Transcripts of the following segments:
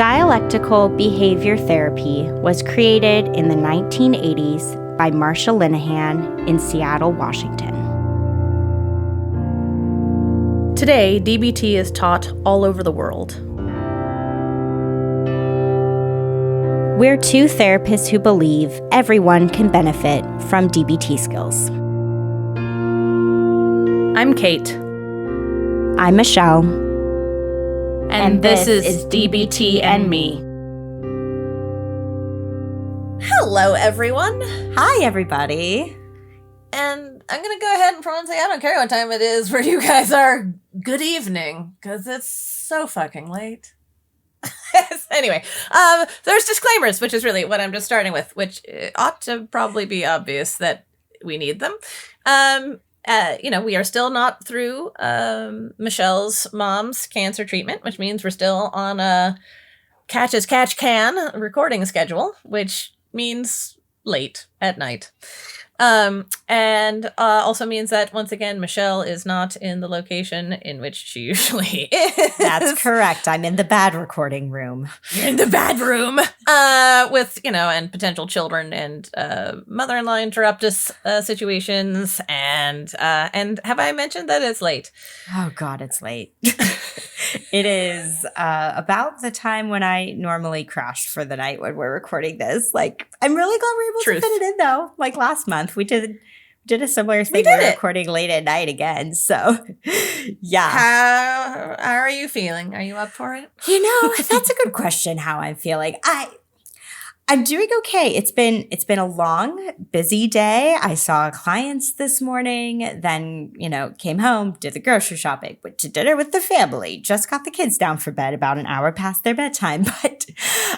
Dialectical behavior therapy was created in the 1980s by Marsha Linehan in Seattle, Washington. Today, DBT is taught all over the world. We're two therapists who believe everyone can benefit from DBT skills. I'm Kate. I'm Michelle. And this is DBT and Me. Hello, everyone. Hi, everybody. And I'm going to go ahead and probably say I don't care what time it is where you guys are. Good evening, because it's so fucking late. Anyway, there's disclaimers, which is really what I'm just starting with, which ought to probably be obvious that we need them. We are still not through Michelle's mom's cancer treatment, which means we're still on a catch as catch can recording schedule, which means late at night. And also means that, once again, Michelle is not in the location in which she usually is. That's correct. I'm in the bad recording room. You're in the bad room. With, and potential children and mother-in-law interruptus situations. And have I mentioned that it's late? Oh, God, it's late. It is about the time when I normally crash for the night when we're recording this. I'm really glad we're able to fit it in, though. Last month, we did a similar thing. We're recording late at night again. So, yeah. How are you feeling? Are you up for it? That's a good question, how I'm feeling. I'm doing okay. It's been a long, busy day. I saw clients this morning, then, came home, did the grocery shopping, went to dinner with the family, just got the kids down for bed about an hour past their bedtime. But,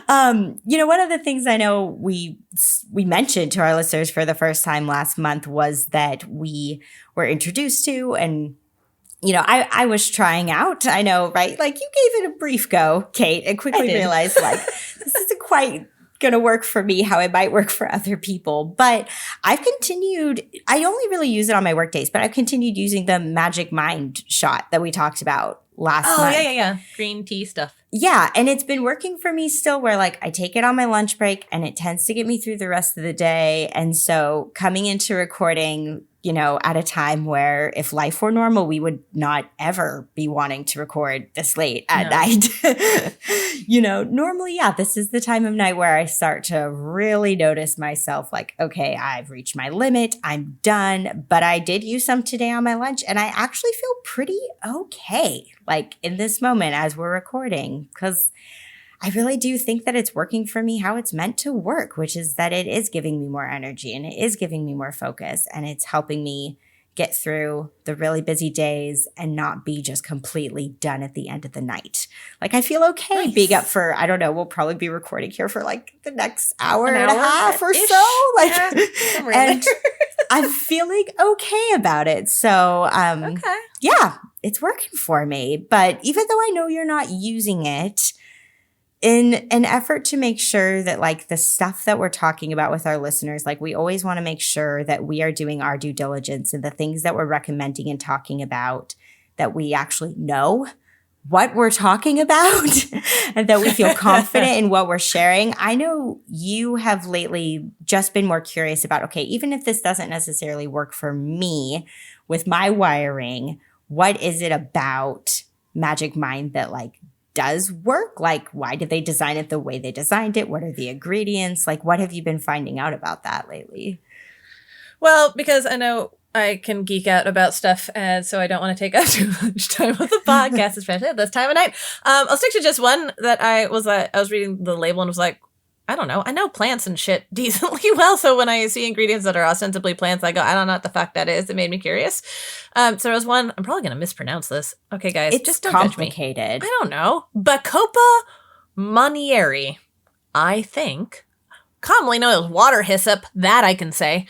one of the things I know we mentioned to our listeners for the first time last month was that we were introduced to, and I was trying out. I know, right? You gave it a brief go, Kate, and quickly realized, this isn't quite going to work for me how it might work for other people. But I've continued, I only really use it on my work days, but I've continued using the Magic Mind shot that we talked about last month. Oh, yeah. Green tea stuff. Yeah. And it's been working for me still, where I take it on my lunch break and it tends to get me through the rest of the day. And so coming into recording, at a time where if life were normal, we would not ever be wanting to record this late at night. Normally, this is the time of night where I start to really notice myself okay, I've reached my limit. I'm done. But I did use some today on my lunch, and I actually feel pretty okay, in this moment as we're recording, because I really do think that it's working for me how it's meant to work, which is that it is giving me more energy and it is giving me more focus, and it's helping me get through the really busy days and not be just completely done at the end of the night. I feel okay being up for, I don't know, we'll probably be recording here for the next hour and a half or so. And I'm feeling okay about it. So, yeah, it's working for me. But even though I know you're not using it, in an effort to make sure that the stuff that we're talking about with our listeners, we always want to make sure that we are doing our due diligence and the things that we're recommending and talking about, that we actually know what we're talking about and that we feel confident in what we're sharing. I know you have lately just been more curious about, okay, even if this doesn't necessarily work for me with my wiring, what is it about Magic Mind that does work? Why did they design it the way they designed it? What are the ingredients? What have you been finding out about that lately? Well, because I know I can geek out about stuff, and so I don't want to take up too much time with the podcast, especially at this time of night. I'll stick to just one that I was reading the label and was like, I don't know. I know plants and shit decently well. So when I see ingredients that are ostensibly plants, I go, I don't know what the fuck that is. It made me curious. So there was one, I'm probably going to mispronounce this. Okay, guys, it's just don't complicated. Judge me. I don't know. Bacopa monnieri, I think. Commonly known as water hyssop, that I can say.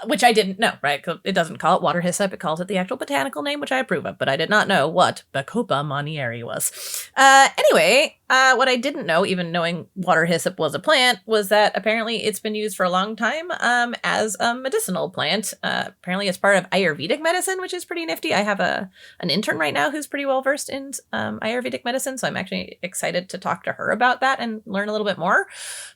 Which I didn't know, right? It doesn't call it water hyssop. It calls it the actual botanical name, which I approve of. But I did not know what Bacopa monnieri was. Anyway, what I didn't know, even knowing water hyssop was a plant, was that apparently it's been used for a long time as a medicinal plant. Apparently it's part of Ayurvedic medicine, which is pretty nifty. I have an intern right now who's pretty well versed in Ayurvedic medicine, so I'm actually excited to talk to her about that and learn a little bit more.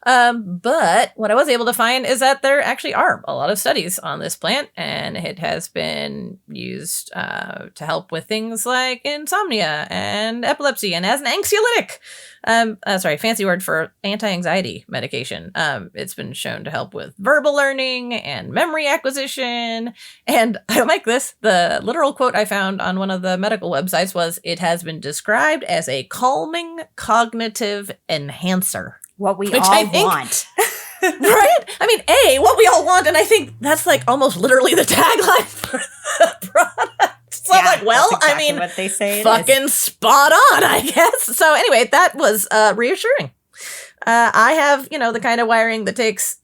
But what I was able to find is that there actually are a lot of studies on this plant, and it has been used to help with things like insomnia and epilepsy, and as an anxiolytic. Fancy word for anti-anxiety medication. It's been shown to help with verbal learning and memory acquisition. And I like this. The literal quote I found on one of the medical websites was, "It has been described as a calming cognitive enhancer." What we Which all I think- want. Right? I mean, what we all want, and I think that's like almost literally the tagline for the product. So I'm like, well, that's exactly I mean, what they say fucking spot on, I guess. So anyway, that was reassuring. I have, the kind of wiring that takes,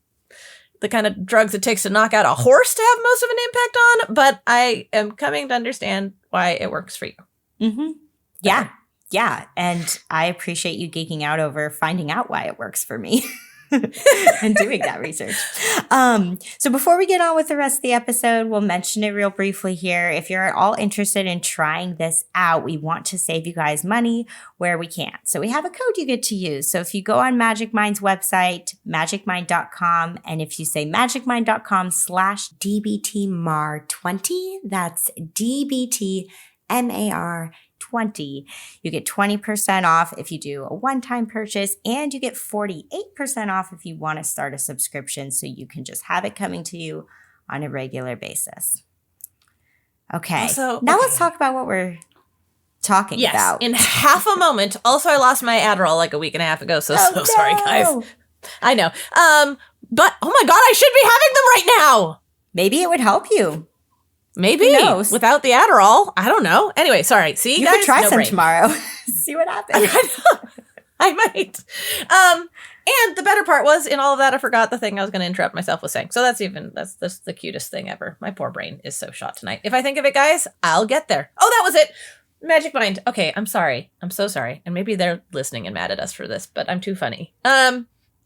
the kind of drugs it takes to knock out a horse to have most of an impact on, but I am coming to understand why it works for you. Mm-hmm. Yeah. Yeah. And I appreciate you geeking out over finding out why it works for me. And doing that research. So before we get on with the rest of the episode, we'll mention it real briefly here. If you're at all interested in trying this out, we want to save you guys money where we can. So we have a code you get to use. So if you go on Magic Mind's website, magicmind.com, and if you say magicmind.com/DBTMAR20, that's DBTMAR 20, you get 20% off if you do a one-time purchase, and you get 48% off if you want to start a subscription so you can just have it coming to you on a regular basis. Okay. Let's talk about what we're talking about. In half a moment. Also, I lost my Adderall like a week and a half ago, so sorry, guys. I know. But, oh my God, I should be having them right now. Maybe it would help you. Maybe. Who knows? Without the Adderall. I don't know. Anyway, sorry. See, you guys? could try some tomorrow. See what happens. I might. And the better part was, in all of that, I forgot the thing I was going to interrupt myself with saying. So that's the cutest thing ever. My poor brain is so shot tonight. If I think of it, guys, I'll get there. Oh, that was it. Magic Mind. Okay, I'm sorry. I'm so sorry. And maybe they're listening and mad at us for this, but I'm too funny.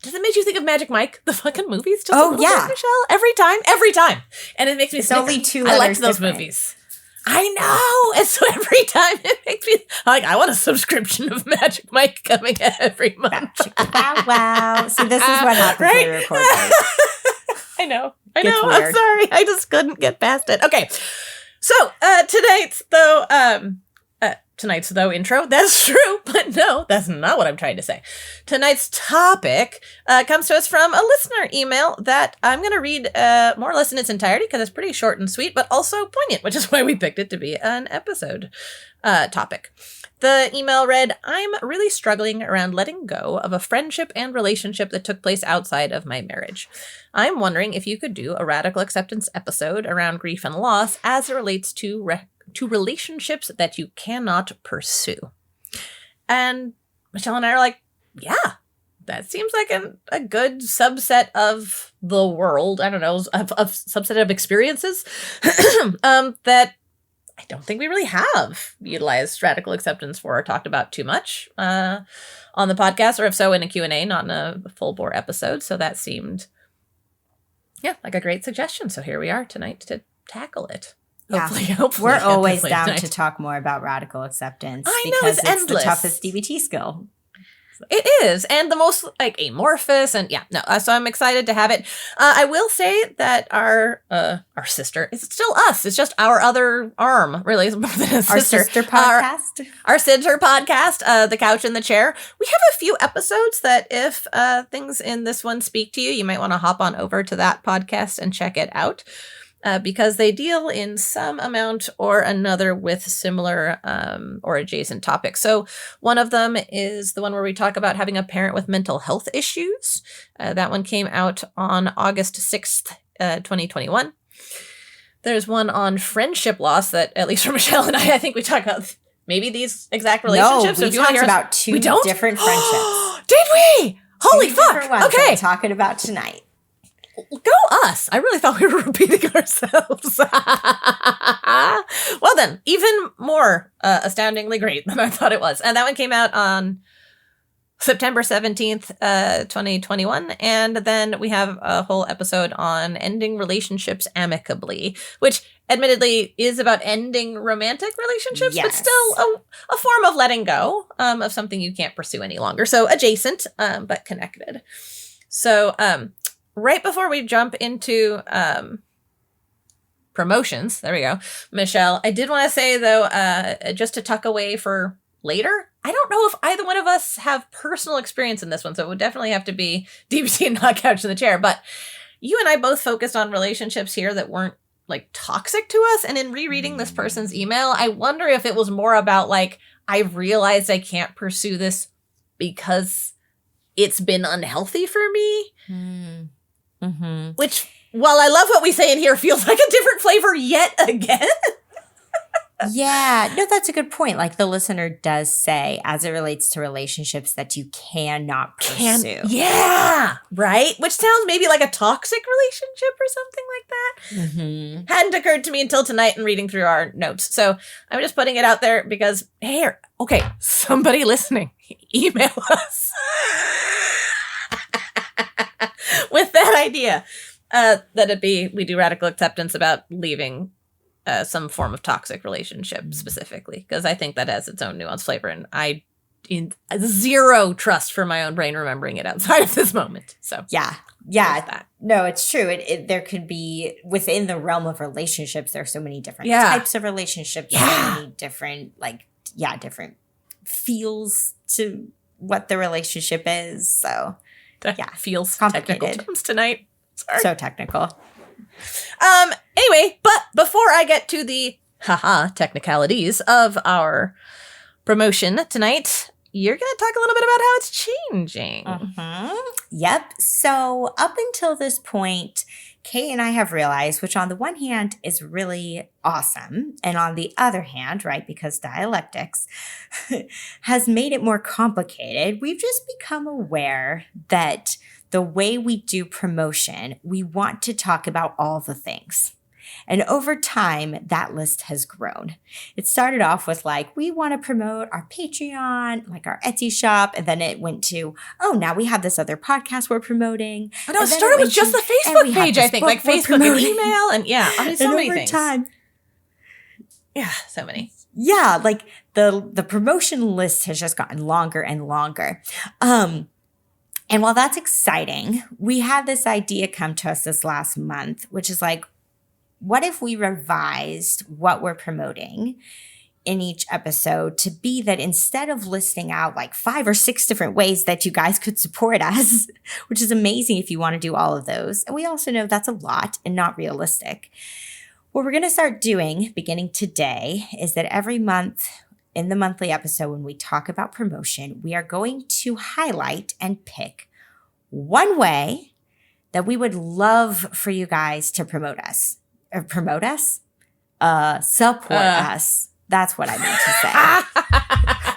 Does it make you think of Magic Mike, the fucking movies? Just a little bit, Michelle? Every time. And it makes me snicker. Only two I liked those movies. I know. And so every time it makes me I want a subscription of Magic Mike coming every month. Wow. See, this is what happens when we record this. I know. I'm sorry. I just couldn't get past it. Okay. So tonight's intro. That's true, but no, that's not what I'm trying to say. Tonight's topic comes to us from a listener email that I'm going to read more or less in its entirety because it's pretty short and sweet, but also poignant, which is why we picked it to be an episode topic. The email read, "I'm really struggling around letting go of a friendship and relationship that took place outside of my marriage. I'm wondering if you could do a radical acceptance episode around grief and loss as it relates to relationships that you cannot pursue." And Michelle and I are like, yeah, that seems like a good subset of the world. I don't know, of subset of experiences that I don't think we really have utilized radical acceptance for or talked about too much on the podcast, or if so, in a Q&A, not in a full-bore episode. So that seemed, like a great suggestion. So here we are tonight to tackle it. Yeah. Hopefully, we're always down to talk more about radical acceptance. I know, because it's endless. The toughest DBT skill. It is, and the most amorphous, and so I'm excited to have it. I will say that our sister is still us. It's just our other arm, really, more than a sister. Our sister podcast. Our sister podcast, The Couch and the Chair. We have a few episodes that if things in this one speak to you, you might want to hop on over to that podcast and check it out. Because they deal in some amount or another with similar or adjacent topics. So one of them is the one where we talk about having a parent with mental health issues. That one came out on August 6th, 2021. There's one on friendship loss that, at least for Michelle and I think we talk about maybe these exact relationships. No, we talked about two different friendships. Did we? Holy fuck. Okay. We're talking about tonight. Go us. I really thought we were repeating ourselves. Well then, even more astoundingly great than I thought it was. And that one came out on September 17th, 2021. And then we have a whole episode on ending relationships amicably, which admittedly is about ending romantic relationships, but Yes. still a form of letting go of something you can't pursue any longer. So adjacent, but connected. So right before we jump into promotions, there we go, Michelle, I did want to say, though, just to tuck away for later, I don't know if either one of us have personal experience in this one, so it would definitely have to be DBT and not couch in the chair. But you and I both focused on relationships here that weren't like toxic to us. And in rereading this person's email, I wonder if it was more about like, I realized I can't pursue this because it's been unhealthy for me. Mm-hmm. Which, while I love what we say in here, feels like a different flavor yet again. Yeah, no, that's a good point. Like the listener does say, as it relates to relationships that you cannot pursue. Yeah, right? Which sounds maybe like a toxic relationship or something like that. Mm-hmm. Hadn't occurred to me until tonight and reading through our notes. So I'm just putting it out there because, hey, okay, somebody listening, email us with that idea. That it'd be, we do radical acceptance about leaving some form of toxic relationship specifically, because I think that has its own nuanced flavor, and I in zero trust for my own brain remembering it outside of this moment. So Yeah. that. No, it's true. There could be, within the realm of relationships, there's so many different Yeah. types of relationships, so many different, different feels to what the relationship is. So That feels complicated. technical terms tonight. Sorry. So technical. Anyway, but before I get to the technicalities of our promotion tonight, you're going to talk a little bit about how it's changing. Yep. So up until this point, Kate and I have realized, which on the one hand is really awesome, and on the other hand, right, because dialectics has made it more complicated, we've just become aware that the way we do promotion, we want to talk about all the things. And over time, that list has grown. It started off with we want to promote our Patreon, our Etsy shop. And then it went to, now we have this other podcast we're promoting. Oh, no, it started with just the Facebook page, I think. Like Facebook and email and so many things. Time. Yeah, so many. Yeah, the promotion list has just gotten longer and longer. And while that's exciting, we had this idea come to us this last month, which is what if we revised what we're promoting in each episode to be that instead of listing out 5 or 6 different ways that you guys could support us, which is amazing if you want to do all of those. And we also know that's a lot and not realistic. What we're going to start doing beginning today is that every month in the monthly episode, when we talk about promotion, we are going to highlight and pick one way that we would love for you guys to promote us. Support us. That's what I meant to say.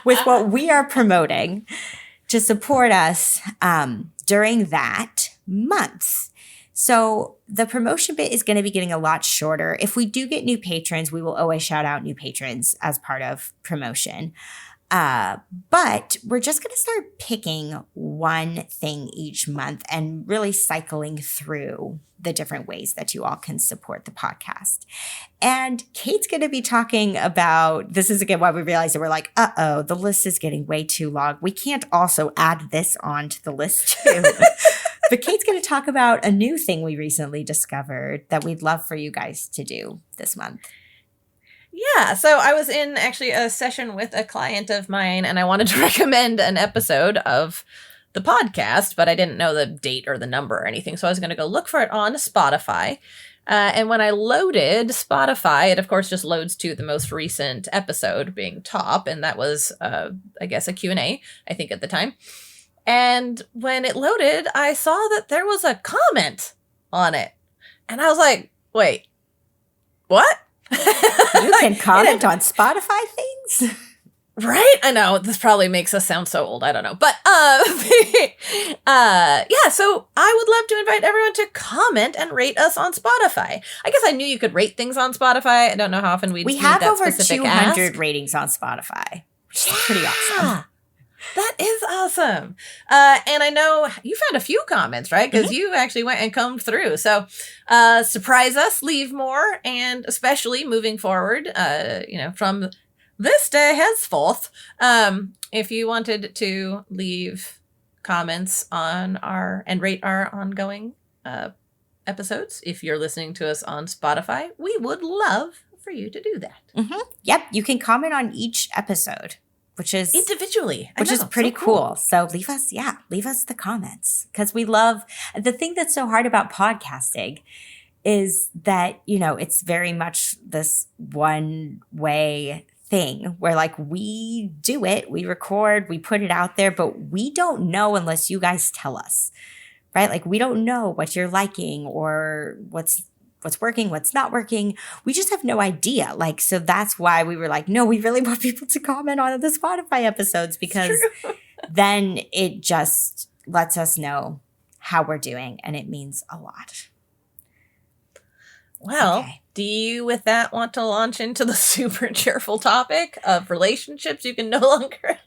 With what we are promoting to support us during that month. So the promotion bit is going to be getting a lot shorter. If we do get new patrons, we will always shout out new patrons as part of promotion. But we're just going to start picking one thing each month and really cycling through the different ways that you all can support the podcast. And Kate's going to be talking about, this is again why we realized that we're the list is getting way too long. We can't also add this on to the list too. But Kate's going to talk about a new thing we recently discovered that we'd love for you guys to do this month. Yeah, so I was in actually a session with a client of mine, and I wanted to recommend an episode of the podcast, but I didn't know the date or the number or anything, so I was going to go look for it on Spotify. And when I loaded Spotify, it of course just loads to the most recent episode being top, and that was, I guess, a Q&A, I think at the time. And when it loaded, I saw that there was a comment on it. And I was like, wait, what? You can comment on Spotify things? Right? I know. This probably makes us sound so old. I don't know. But, yeah, so I would love to invite everyone to comment and rate us on Spotify. I guess I knew you could rate things on Spotify. I don't know how often we have that over specific 200 ask. ratings on Spotify, which is pretty awesome. That is awesome. And I know you've had a few comments, right? Because you actually went and combed through. So surprise us, leave more, and especially moving forward, from this day henceforth, if you wanted to leave comments on and rate our ongoing episodes, if you're listening to us on Spotify, we would love for you to do that. Yep, you can comment on each episode, which is individually, which is pretty cool. So leave us the comments, because we love the thing that's so hard about podcasting is that, it's very much this one way thing where like we do it, we record, we put it out there, but we don't know unless you guys tell us, right? Like we don't know what you're liking or what's working, what's not working. We just have no idea. Like, so that's why we were like, no, we really want people to comment on the Spotify episodes, because then it just lets us know how we're doing, and it means a lot. Well, Okay. Do you with that want to launch into the super cheerful topic of relationships you can no longer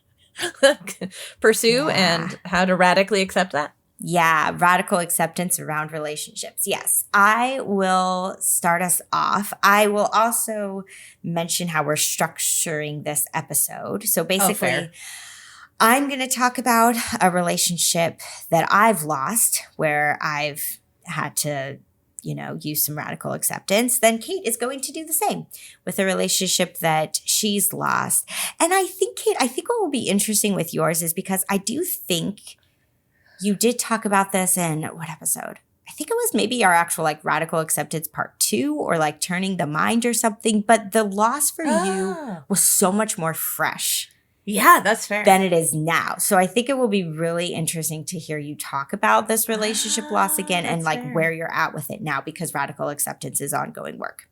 pursue and how to radically accept that? Yeah, radical acceptance around relationships. Yes, I will start us off. I will also mention how we're structuring this episode. So basically, I'm going to talk about a relationship that I've lost where I've had to, use some radical acceptance. Then Kate is going to do the same with a relationship that she's lost. And I think, Kate, what will be interesting with yours is because I do think you did talk about this in what episode? I think it was maybe our actual like radical acceptance part 2 or like turning the mind or something. But the loss for you was so much more fresh. Yeah, that's fair. Than it is now. So I think it will be really interesting to hear you talk about this relationship loss again and like where you're at with it now, because radical acceptance is ongoing work.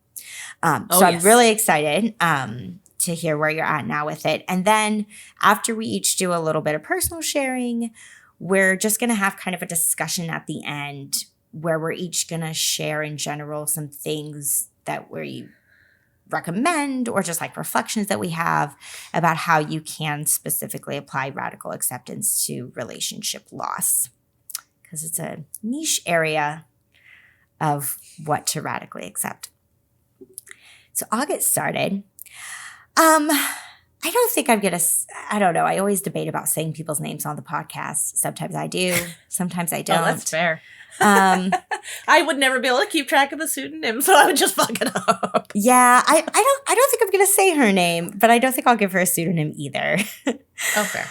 I'm really excited to hear where you're at now with it. And then after we each do a little bit of personal sharing, we're just going to have kind of a discussion at the end where we're each going to share in general some things that we recommend or just like reflections that we have about how you can specifically apply radical acceptance to relationship loss, because it's a niche area of what to radically accept. So I'll get started. I don't think I'm going to, I don't know. I always debate about saying people's names on the podcast. Sometimes I do. Sometimes I don't. Oh, that's fair. I would never be able to keep track of a pseudonym, so I would just fuck it up. Yeah, I don't think I'm going to say her name, but I don't think I'll give her a pseudonym either. Okay.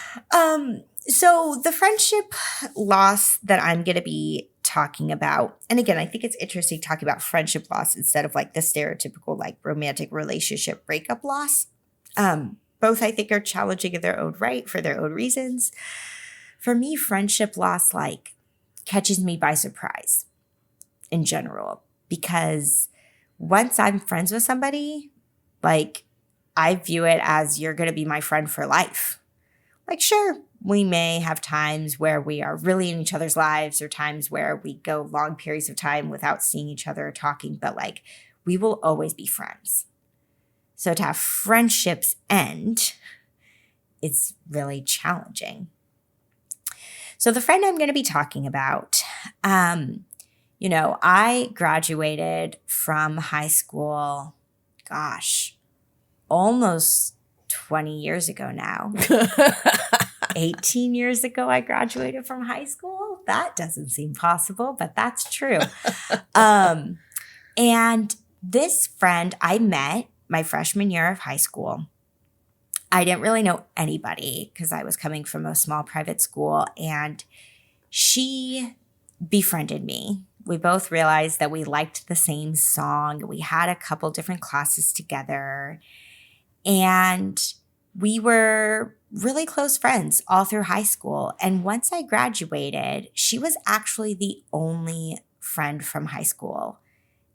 So the friendship loss that I'm going to be talking about, and again, I think it's interesting talking about friendship loss instead of like the stereotypical like romantic relationship breakup loss. Both I think are challenging in their own right for their own reasons. For me, friendship loss like catches me by surprise in general, because once I'm friends with somebody, like I view it as you're going to be my friend for life. Like, sure, we may have times where we are really in each other's lives or times where we go long periods of time without seeing each other or talking, but like we will always be friends. So to have friendships end, it's really challenging. So the friend I'm going to be talking about, I graduated from high school, almost 20 years ago now. 18 years ago, I graduated from high school. That doesn't seem possible, but that's true. And this friend I met my freshman year of high school. I didn't really know anybody because I was coming from a small private school, and she befriended me. We both realized that we liked the same song. We had a couple different classes together, and we were really close friends all through high school. And once I graduated, she was actually the only friend from high school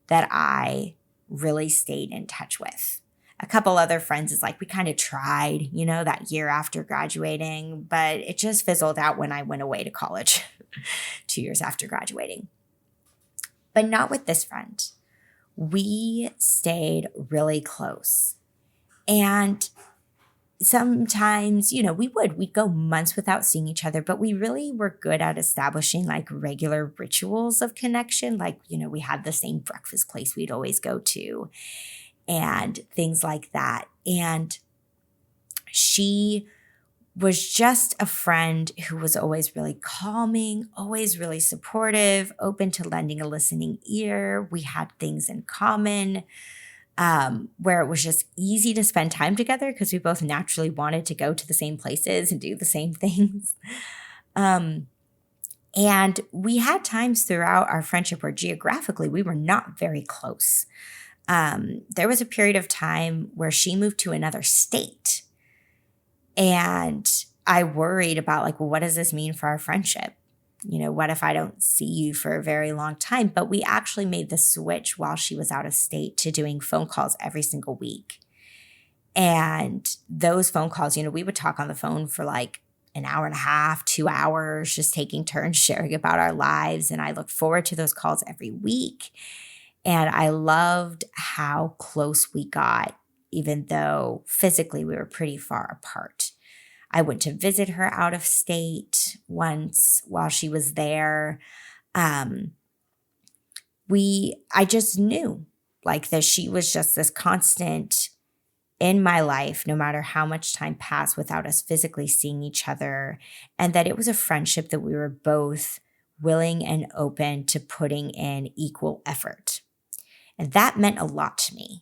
that I really stayed in touch with. A couple other friends is like we kind of tried, that year after graduating, but it just fizzled out when I went away to college 2 years after graduating. But not with this friend. We stayed really close. And sometimes, we'd go months without seeing each other, but we really were good at establishing like regular rituals of connection. Like, we had the same breakfast place we'd always go to and things like that. And she was just a friend who was always really calming, always really supportive, open to lending a listening ear. We had things in common, where it was just easy to spend time together because we both naturally wanted to go to the same places and do the same things. And we had times throughout our friendship where geographically we were not very close. There was a period of time where she moved to another state. And I worried about like, well, what does this mean for our friendship? What if I don't see you for a very long time? But we actually made the switch while she was out of state to doing phone calls every single week. And those phone calls, we would talk on the phone for like an hour and a half, 2 hours, just taking turns sharing about our lives. And I looked forward to those calls every week. And I loved how close we got, even though physically we were pretty far apart. I went to visit her out of state once while she was there. I just knew like that she was just this constant in my life, no matter how much time passed without us physically seeing each other, and that it was a friendship that we were both willing and open to putting in equal effort. And that meant a lot to me.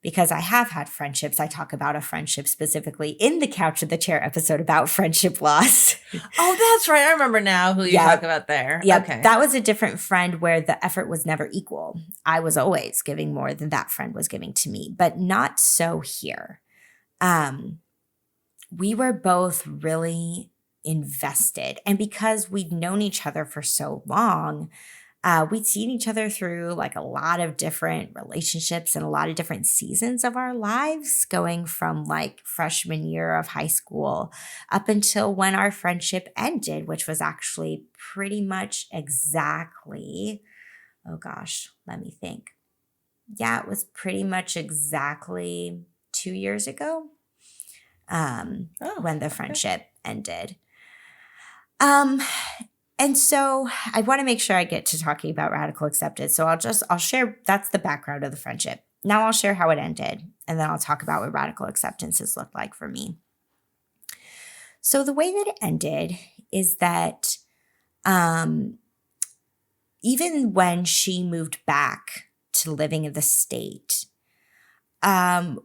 Because I have had friendships. I talk about a friendship specifically in the Couch of the Chair episode about friendship loss. Oh, that's right. I remember now who you talk about there. Yeah, okay. That was a different friend where the effort was never equal. I was always giving more than that friend was giving to me, but not so here. We were both really invested. And because we'd known each other for so long, we'd seen each other through like a lot of different relationships and a lot of different seasons of our lives, going from like freshman year of high school up until when our friendship ended, which was actually pretty much exactly, oh gosh, let me think. Yeah, it was pretty much exactly 2 years ago when the friendship ended. And so I want to make sure I get to talking about radical acceptance. So I'll share, that's the background of the friendship. Now I'll share how it ended, and then I'll talk about what radical acceptance has looked like for me. So the way that it ended is that even when she moved back to living in the state,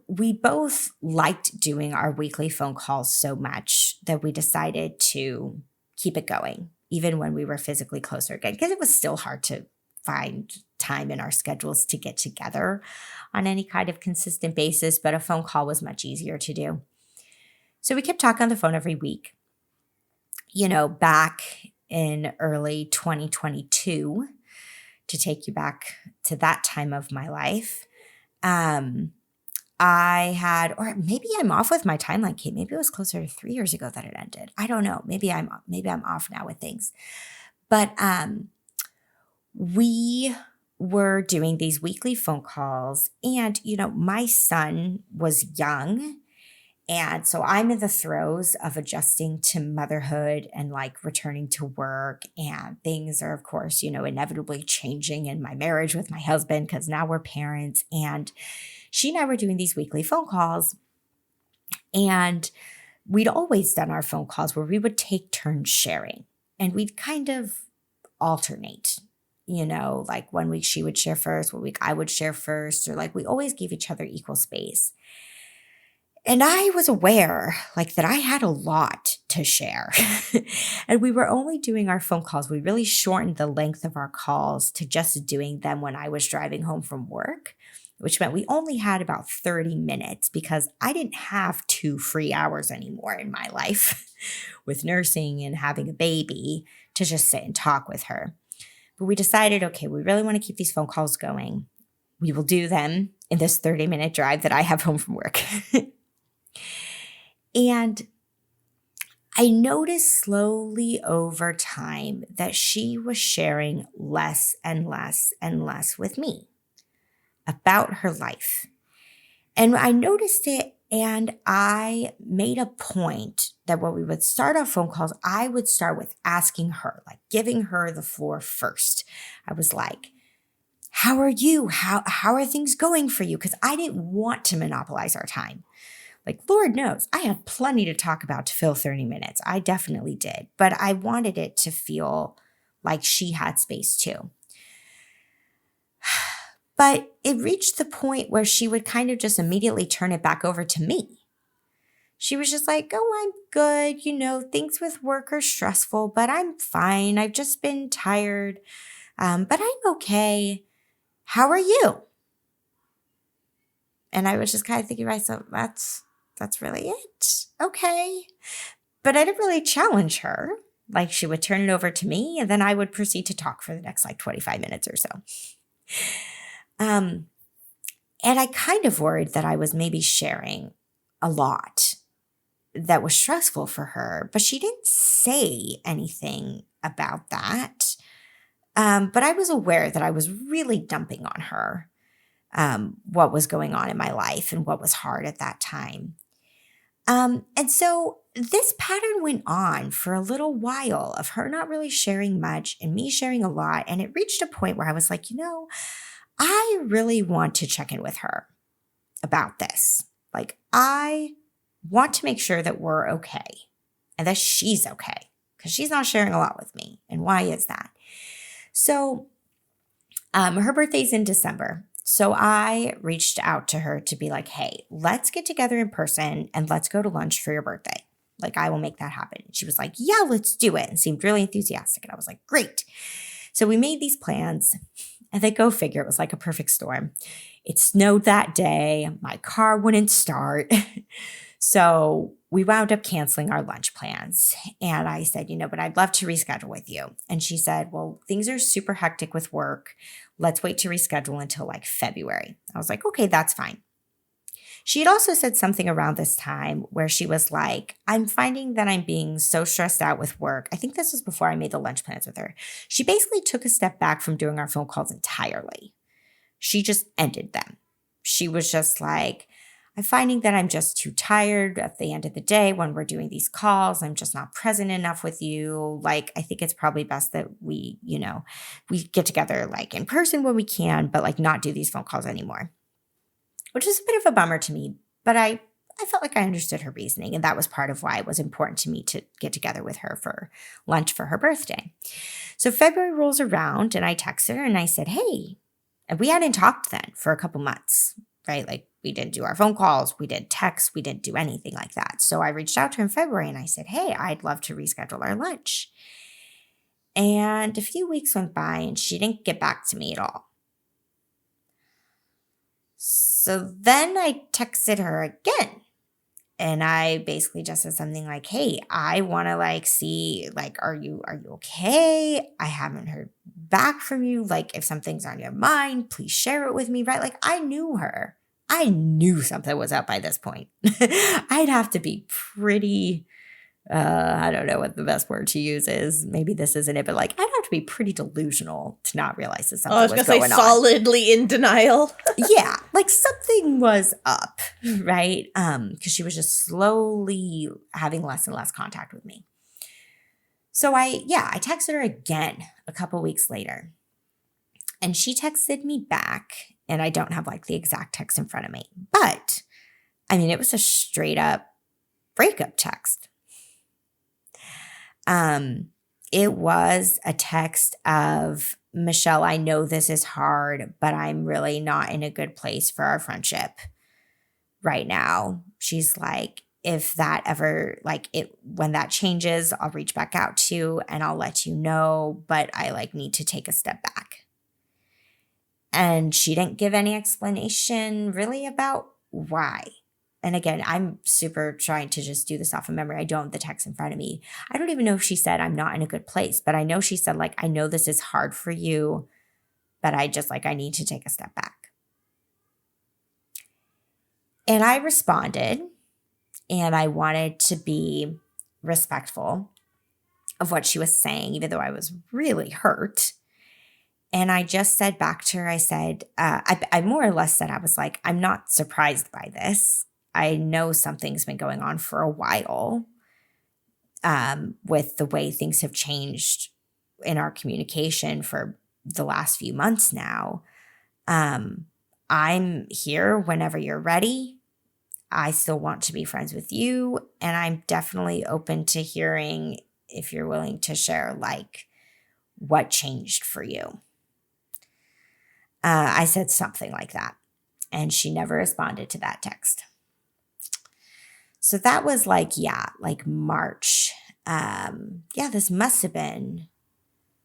we both liked doing our weekly phone calls so much that we decided to keep it going, even when we were physically closer again, because it was still hard to find time in our schedules to get together on any kind of consistent basis, but a phone call was much easier to do. So we kept talking on the phone every week. Back in early 2022, to take you back to that time of my life, I had, or maybe I'm off with my timeline, Kate. Maybe it was closer to 3 years ago that it ended. I don't know. Maybe I'm off now with things. But we were doing these weekly phone calls, and my son was young, and so I'm in the throes of adjusting to motherhood and like returning to work, and things are, of course, inevitably changing in my marriage with my husband because now we're parents, and she and I were doing these weekly phone calls, and we'd always done our phone calls where we would take turns sharing, and we'd kind of alternate, like 1 week she would share first, 1 week I would share first, or like we always gave each other equal space. And I was aware like that I had a lot to share. And we were only doing our phone calls. We really shortened the length of our calls to just doing them when I was driving home from work, which meant we only had about 30 minutes because I didn't have 2 free hours anymore in my life with nursing and having a baby to just sit and talk with her. But we decided, okay, we really want to keep these phone calls going. We will do them in this 30-minute drive that I have home from work. And I noticed slowly over time that she was sharing less and less and less with me about her life. And I noticed it And I made a point that when we would start our phone calls, I would start with asking her, like giving her the floor first. I was like, how are you? How are things going for you? Because I didn't want to monopolize our time. Like, Lord knows, I had plenty to talk about to fill 30 minutes. I definitely did. But I wanted it to feel like she had space too. But it reached the point where she would kind of just immediately turn it back over to me. She was just like, oh, I'm good. Things with work are stressful, but I'm fine. I've just been tired, but I'm okay. How are you? And I was just kind of thinking to myself, that's really it. Okay. But I didn't really challenge her. Like, she would turn it over to me, and then I would proceed to talk for the next 25 minutes or so. And I kind of worried that I was maybe sharing a lot that was stressful for her, but she didn't say anything about that. But I was aware that I was really dumping on her what was going on in my life and what was hard at that time. And so this pattern went on for a little while of her not really sharing much and me sharing a lot. And it reached a point where I was like, I really want to check in with her about this. Like, I want to make sure that we're okay and that she's okay, because she's not sharing a lot with me. And why is that? So her birthday's in December. So I reached out to her to be like, hey, let's get together in person and let's go to lunch for your birthday. Like, I will make that happen. She was like, yeah, let's do it, and seemed really enthusiastic. And I was like, great. So we made these plans, and then go figure, it was like a perfect storm. It snowed that day. My car wouldn't start. So we wound up canceling our lunch plans. And I said, but I'd love to reschedule with you. And she said, well, things are super hectic with work. Let's wait to reschedule until like February. I was like, okay, that's fine. She had also said something around this time where she was like, I'm finding that I'm being so stressed out with work. I think this was before I made the lunch plans with her. She basically took a step back from doing our phone calls entirely. She just ended them. She was just like, I'm finding that I'm just too tired at the end of the day when we're doing these calls. I'm just not present enough with you. Like, I think it's probably best that we get together like in person when we can, but like not do these phone calls anymore. Which is a bit of a bummer to me, but I felt like I understood her reasoning, and that was part of why it was important to me to get together with her for lunch for her birthday. So February rolls around, and I text her, and I said, hey, and we hadn't talked then for a couple months, right? Like, we didn't do our phone calls, we didn't text, we didn't do anything like that. So I reached out to her in February, and I said, hey, I'd love to reschedule our lunch. And a few weeks went by, and she didn't get back to me at all. So then I texted her again, and I basically just said something like, hey, I want to like see, like, are you okay? I haven't heard back from you. Like, if something's on your mind, please share it with me, right? Like, I knew her. I knew something was up by this point. I'd have to be pretty, I don't know what the best word to use is. Maybe this isn't it, but like, I'd have to be pretty delusional to not realize that something was going on. Solidly in denial. Yeah, like something was up, right? Because she was just slowly having less and less contact with me. So I texted her again a couple weeks later, and she texted me back, and I don't have like the exact text in front of me, but I mean, it was a straight up breakup text. It was a text of, Michelle, I know this is hard, but I'm really not in a good place for our friendship right now. She's like, if that ever, when that changes, I'll reach back out to you and I'll let you know, but I like need to take a step back. And she didn't give any explanation really about why. And again, I'm super trying to just do this off of memory. I don't have the text in front of me. I don't even know if she said I'm not in a good place, but I know she said like, I know this is hard for you, but I just like, I need to take a step back. And I responded, and I wanted to be respectful of what she was saying, even though I was really hurt. And I just said back to her, I said, I more or less said, I was like, I'm not surprised by this. I know something's been going on for a while with the way things have changed in our communication for the last few months now. I'm here whenever you're ready. I still want to be friends with you, and I'm definitely open to hearing if you're willing to share, like, what changed for you. I said something like that, and she never responded to that text. So that was like March. This must have been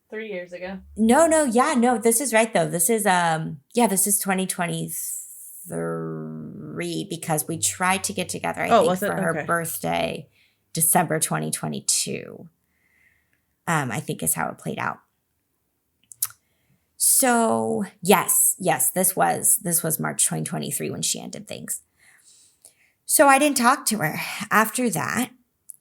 3 years ago. No, this is right though. This is 2023 because we tried to get together, I think, for her birthday, December 2022. I think is how it played out. So yes, this was March 2023 when she ended things. So I didn't talk to her after that.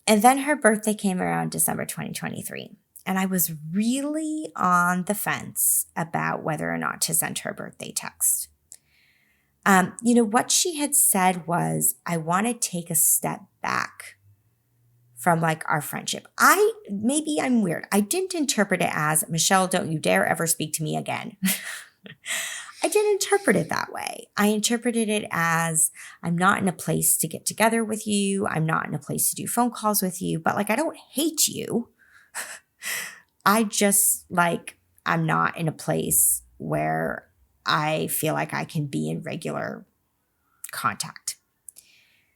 And then her birthday came around December 2023. And I was really on the fence about whether or not to send her a birthday text. What she had said was, I want to take a step back from like our friendship. Maybe I'm weird. I didn't interpret it as, Michelle, don't you dare ever speak to me again. I didn't interpret it that way. I interpreted it as, I'm not in a place to get together with you. I'm not in a place to do phone calls with you, but like, I don't hate you. I just I'm not in a place where I feel like I can be in regular contact.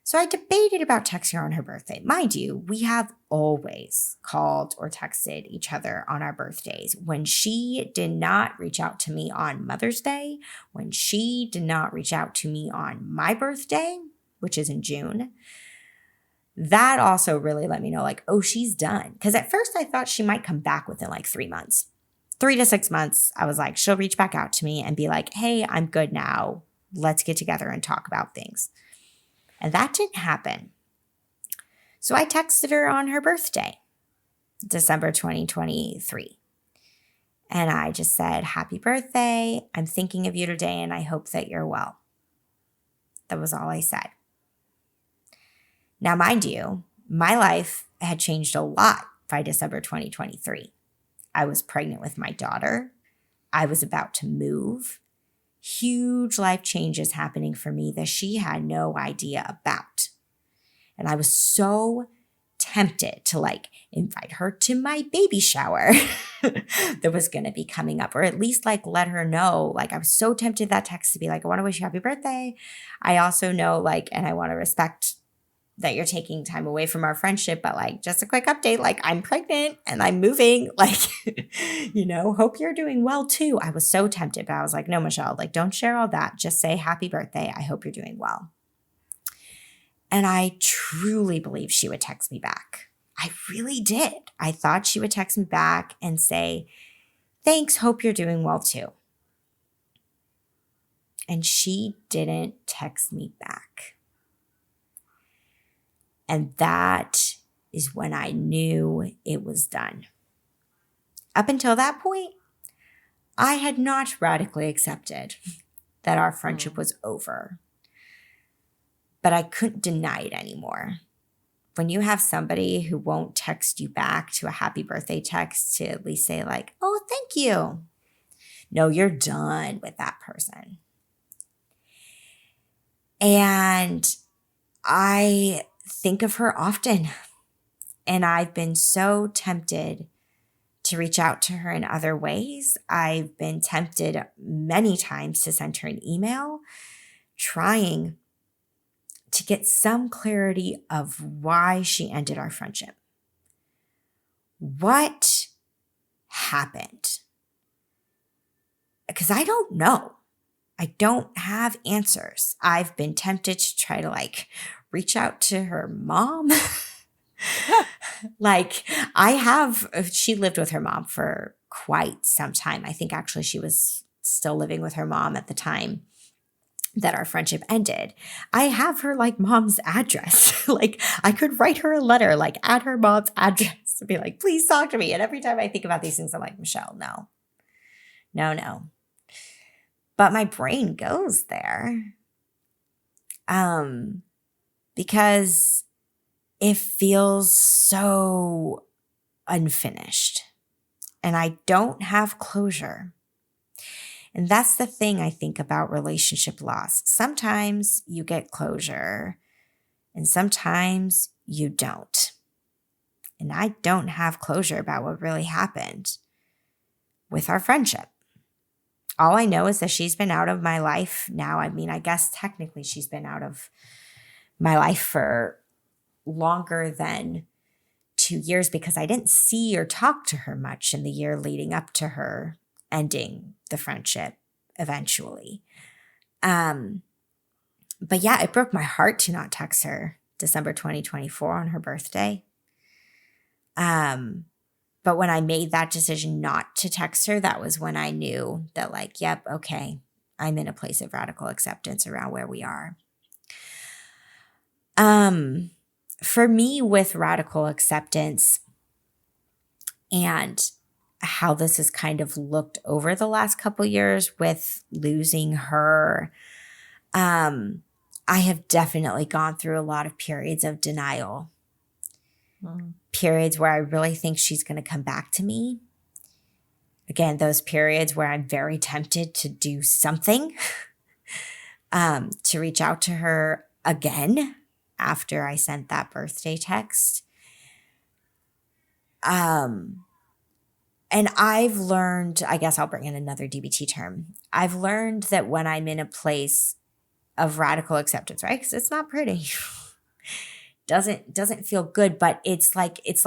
So I debated about texting her on her birthday. Mind you, we have always called or texted each other on our birthdays. When she did not reach out to me on Mother's Day, when she did not reach out to me on my birthday, which is in June, that also really let me know, she's done. Because at first I thought she might come back within 3 months. 3 to 6 months, I was like, she'll reach back out to me and be like, hey, I'm good now. Let's get together and talk about things. And that didn't happen. So I texted her on her birthday, December 2023. And I just said, happy birthday. I'm thinking of you today and I hope that you're well. That was all I said. Now, mind you, my life had changed a lot by December 2023. I was pregnant with my daughter. I was about to move. Huge life changes happening for me that she had no idea about. And I was so tempted to invite her to my baby shower that was going to be coming up, or at least let her know. I was so tempted that text to be I want to wish you happy birthday. I also know and I want to respect that you're taking time away from our friendship, but just a quick update, I'm pregnant and I'm moving, hope you're doing well too. I was so tempted, but I was like, no, Michelle, don't share all that. Just say happy birthday. I hope you're doing well. And I truly believe she would text me back. I really did. I thought she would text me back and say, thanks, hope you're doing well too. And she didn't text me back. And that is when I knew it was done. Up until that point, I had not radically accepted that our friendship was over. But I couldn't deny it anymore. When you have somebody who won't text you back to a happy birthday text to at least say oh, thank you. No, you're done with that person. And I think of her often. And I've been so tempted to reach out to her in other ways. I've been tempted many times to send her an email, trying to get some clarity of why she ended our friendship. What happened? Because I don't know. I don't have answers. I've been tempted to try to reach out to her mom. She lived with her mom for quite some time. I think actually she was still living with her mom at the time that our friendship ended. I have her mom's address. I could write her a letter, at her mom's address to be please talk to me. And every time I think about these things, I'm Michelle, no. But my brain goes there. because it feels so unfinished and I don't have closure. And that's the thing I think about relationship loss. Sometimes you get closure and sometimes you don't. And I don't have closure about what really happened with our friendship. All I know is that she's been out of my life now. I mean, I guess technically she's been out of my life for longer than 2 years because I didn't see or talk to her much in the year leading up to her ending the friendship eventually. But yeah, it broke my heart to not text her December 2024 on her birthday. But when I made that decision not to text her, that was when I knew that like, yep, okay, I'm in a place of radical acceptance around where we are. For me with radical acceptance and how this has kind of looked over the last couple years with losing her, I have definitely gone through a lot of periods of denial. Periods where I really think she's going to come back to me. Again, those periods where I'm very tempted to do something, to reach out to her again after I sent that birthday text. And I've learned, I guess I'll bring in another DBT term. I've learned that when I'm in a place of radical acceptance, right? Because it's not pretty. doesn't feel good, but it's like it's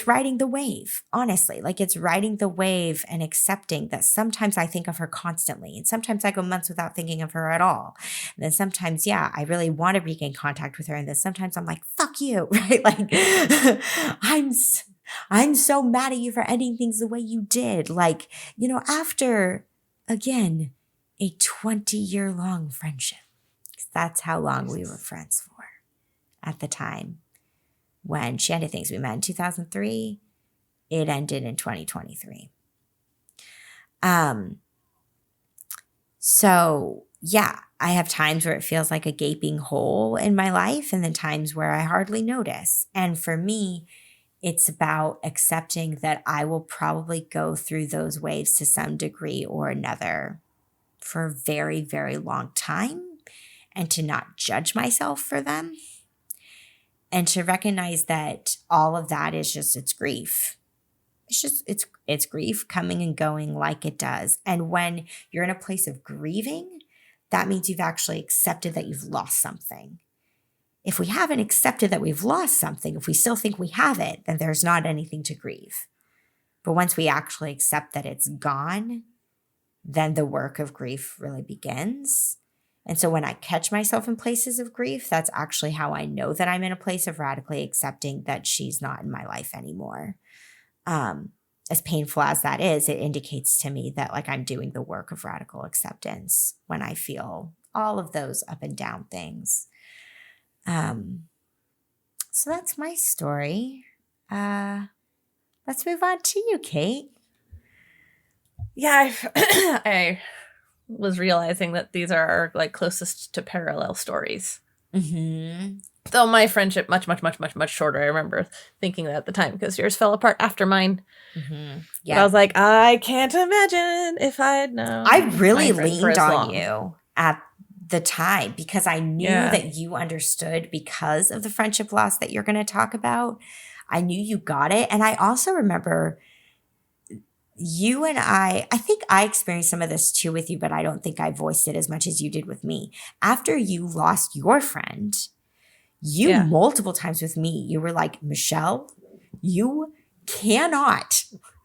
riding the wave, honestly. Like it's riding the wave and accepting that sometimes I think of her constantly and sometimes I go months without thinking of her at all. And then sometimes, yeah, I really want to regain contact with her. And then sometimes I'm like, fuck you, right? Like I'm so mad at you for ending things the way you did. Like, after, again, a 20-year-long friendship. That's how long we were friends for at the time when she ended things. We met in 2003. It ended in 2023. So yeah, I have times where it feels like a gaping hole in my life and then times where I hardly notice. And for me, it's about accepting that I will probably go through those waves to some degree or another for a very, very long time and to not judge myself for them. And to recognize that all of that is just, it's grief. It's grief coming and going like it does. And when you're in a place of grieving, that means you've actually accepted that you've lost something. If we haven't accepted that we've lost something, if we still think we have it, then there's not anything to grieve. But once we actually accept that it's gone, then the work of grief really begins. And so when I catch myself in places of grief, that's actually how I know that I'm in a place of radically accepting that she's not in my life anymore. As painful as that is, it indicates to me that like I'm doing the work of radical acceptance when I feel all of those up and down things. So that's my story. Let's move on to you, Kate. Yeah, I was realizing that these are our like closest to parallel stories. Mm-hmm. Though my friendship much shorter. I remember thinking that at the time because yours fell apart after mine. Mm-hmm. Yeah, but I was like, I can't imagine if I had known. I really leaned on you at the time because I knew that you understood because of the friendship loss that you're going to talk about. I knew you got it. And I also remember you and I think I experienced some of this too with you, but I don't think I voiced it as much as you did with me. After you lost your friend, you multiple times with me, you were like, Michelle, you cannot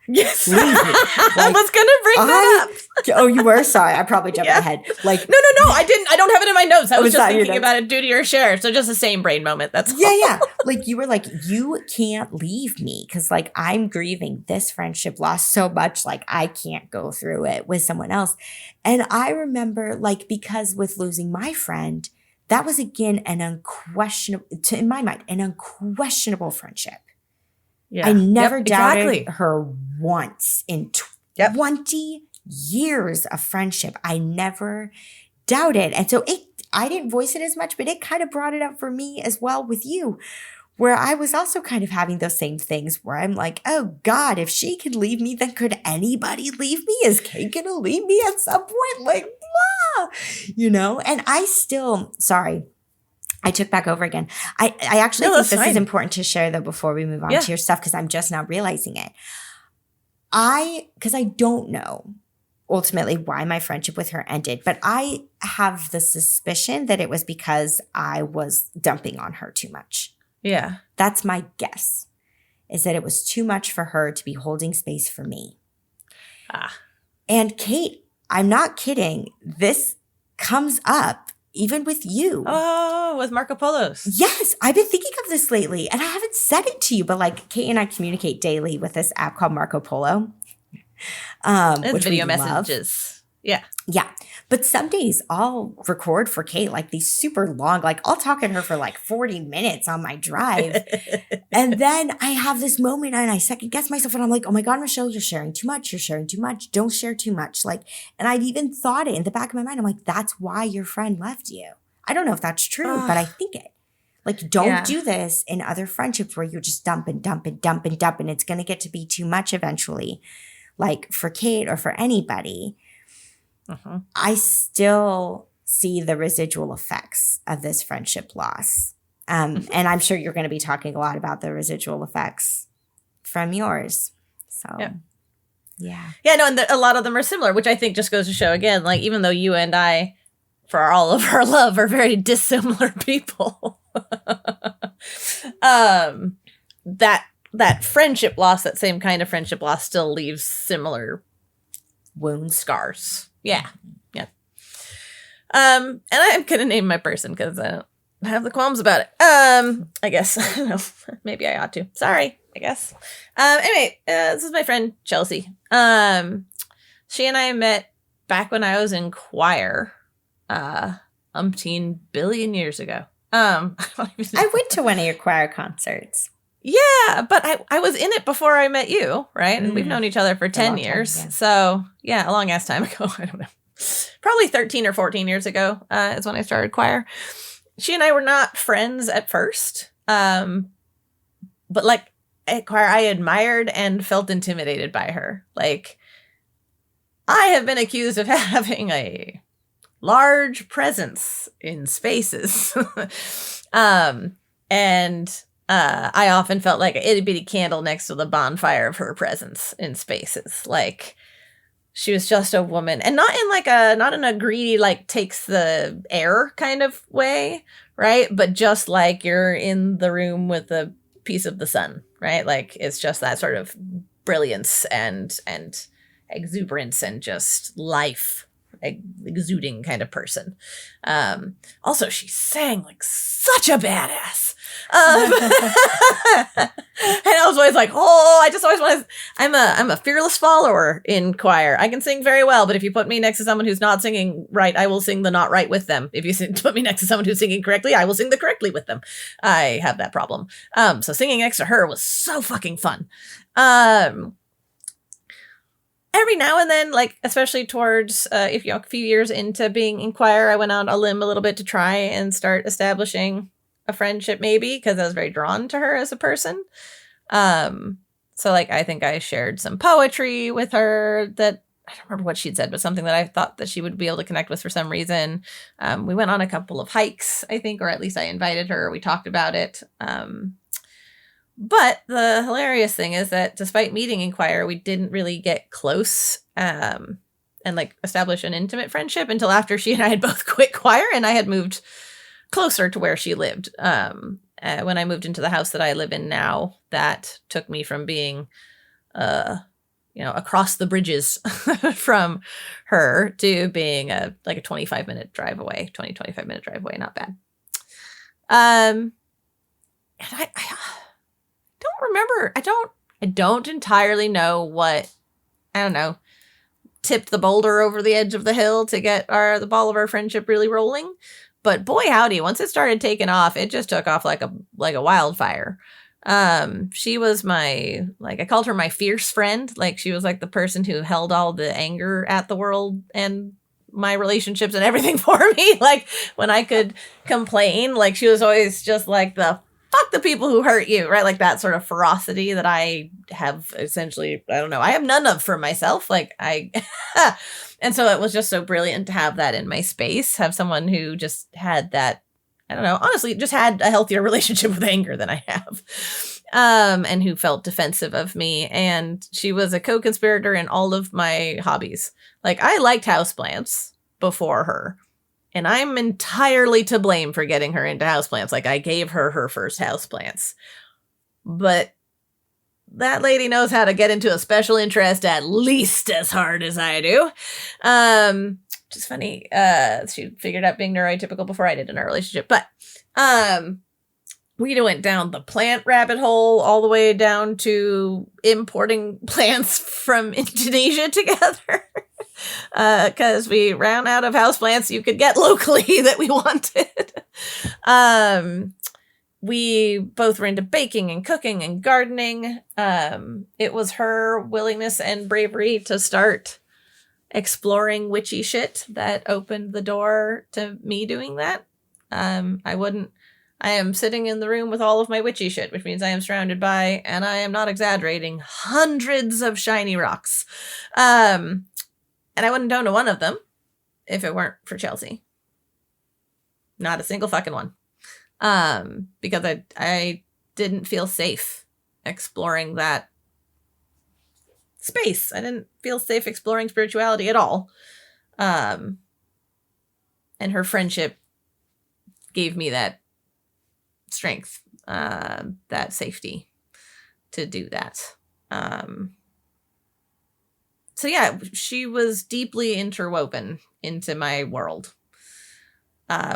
leave me. I was going to bring that up. Oh, you were? Sorry. I probably jumped ahead. Like, No. I didn't. I don't have it in my notes. I was just thinking notes? about it due to your share. So just the same brain moment. That's all. Yeah. Like you were like, you can't leave me because like I'm grieving this friendship loss so much. Like I can't go through it with someone else. And I remember like, because with losing my friend, that was again an unquestionable, in my mind, an unquestionable friendship. Yeah. I never doubted her once in 20 years of friendship. I never doubted. And so I didn't voice it as much, but it kind of brought it up for me as well with you, where I was also kind of having those same things where I'm like, oh God, if she could leave me, then could anybody leave me? Is Kate gonna leave me at some point? Like, blah, and I still, sorry, I took back over again. I actually think this is important to share though before we move on to your stuff, because I'm just now realizing it. Because I don't know ultimately why my friendship with her ended, but I have the suspicion that it was because I was dumping on her too much. Yeah. That's my guess, is that it was too much for her to be holding space for me. And Kate, I'm not kidding. This comes up even with you. Oh, with Marco Polos. Yes, I've been thinking of this lately, and I haven't said it to you, but like Kate and I communicate daily with this app called Marco Polo. Which video messages. Yeah. Yeah. But some days I'll record for Kate like these super long, like I'll talk to her for like 40 minutes on my drive. And then I have this moment and I second guess myself and I'm like, oh my God, Michelle, you're sharing too much. You're sharing too much. Don't share too much. Like, and I've even thought it in the back of my mind. I'm like, that's why your friend left you. I don't know if that's true, but I think it. Like, don't do this in other friendships where you're just dumping. It's going to get to be too much eventually. Like for Kate or for anybody. I still see the residual effects of this friendship loss. And I'm sure you're going to be talking a lot about the residual effects from yours. So, yeah. Yeah, no, and a lot of them are similar, which I think just goes to show again, like, even though you and I, for all of our love, are very dissimilar people, that friendship loss, that same kind of friendship loss still leaves similar wounds, scars. Yeah. And I'm going to name my person because I don't have the qualms about it. I guess. I don't know. Maybe I ought to. Sorry, I guess. Anyway, this is my friend Chelsea. She and I met back when I was in choir, umpteen billion years ago. I went to one of your choir concerts. Yeah, but I was in it before I met you, right? And we've known each other for 10 years. Time, yeah. So, yeah, a long ass time ago. I don't know. Probably 13 or 14 years ago is when I started choir. She and I were not friends at first. But like at choir, I admired and felt intimidated by her. Like, I have been accused of having a large presence in spaces. I often felt like an itty bitty candle next to the bonfire of her presence in spaces. Like, she was just a woman, and not in a greedy, like, takes the air kind of way, right? But just like you're in the room with a piece of the sun, right? Like, it's just that sort of brilliance and exuberance and just life exuding kind of person. Also, she sang like such a badass. And I was always like, I just always want to. I'm a fearless follower in choir. I can sing very well, but if you put me next to someone who's not singing right, I will sing the not right with them. If you put me next to someone who's singing correctly, I will sing the correctly with them. I have that problem. So singing next to her was so fucking fun. Every now and then, like, especially towards, a few years into being in choir, I went on a limb a little bit to try and start establishing a friendship, maybe, because I was very drawn to her as a person. So, like, I think I shared some poetry with her that, I don't remember what she'd said, but something that I thought that she would be able to connect with for some reason. We went on a couple of hikes, I think, or at least I invited her. We talked about it. But the hilarious thing is that despite meeting in choir, we didn't really get close and like establish an intimate friendship until after she and I had both quit choir and I had moved closer to where she lived. When I moved into the house that I live in now, that took me from being, across the bridges from her to being a 25 minute drive away, 25 minute drive away. Not bad. And I don't remember. I don't entirely know what, tipped the boulder over the edge of the hill to get the ball of our friendship really rolling. But boy, howdy, once it started taking off, it just took off like a wildfire. She was I called her my fierce friend. Like, she was like the person who held all the anger at the world and my relationships and everything for me. Like when I could complain, like she was always just like the fuck the people who hurt you, right? Like that sort of ferocity that I have essentially, I don't know, I have none of for myself. Like and so it was just so brilliant to have that in my space, have someone who just had that, I don't know, honestly, just had a healthier relationship with anger than I have. And who felt defensive of me. And she was a co-conspirator in all of my hobbies. Like I liked houseplants before her. And I'm entirely to blame for getting her into houseplants. Like I gave her first houseplants. But that lady knows how to get into a special interest at least as hard as I do. Which is funny. She figured out being neurotypical before I did in our relationship. But we went down the plant rabbit hole all the way down to importing plants from Indonesia together. Because we ran out of houseplants you could get locally that we wanted. We both were into baking and cooking and gardening. It was her willingness and bravery to start exploring witchy shit that opened the door to me doing that. I am sitting in the room with all of my witchy shit, which means I am surrounded by, and I am not exaggerating, hundreds of shiny rocks. And I wouldn't own one of them if it weren't for Chelsea. Not a single fucking one. Because I didn't feel safe exploring that space. I didn't feel safe exploring spirituality at all. And her friendship gave me that strength, that safety to do that. So yeah, she was deeply interwoven into my world.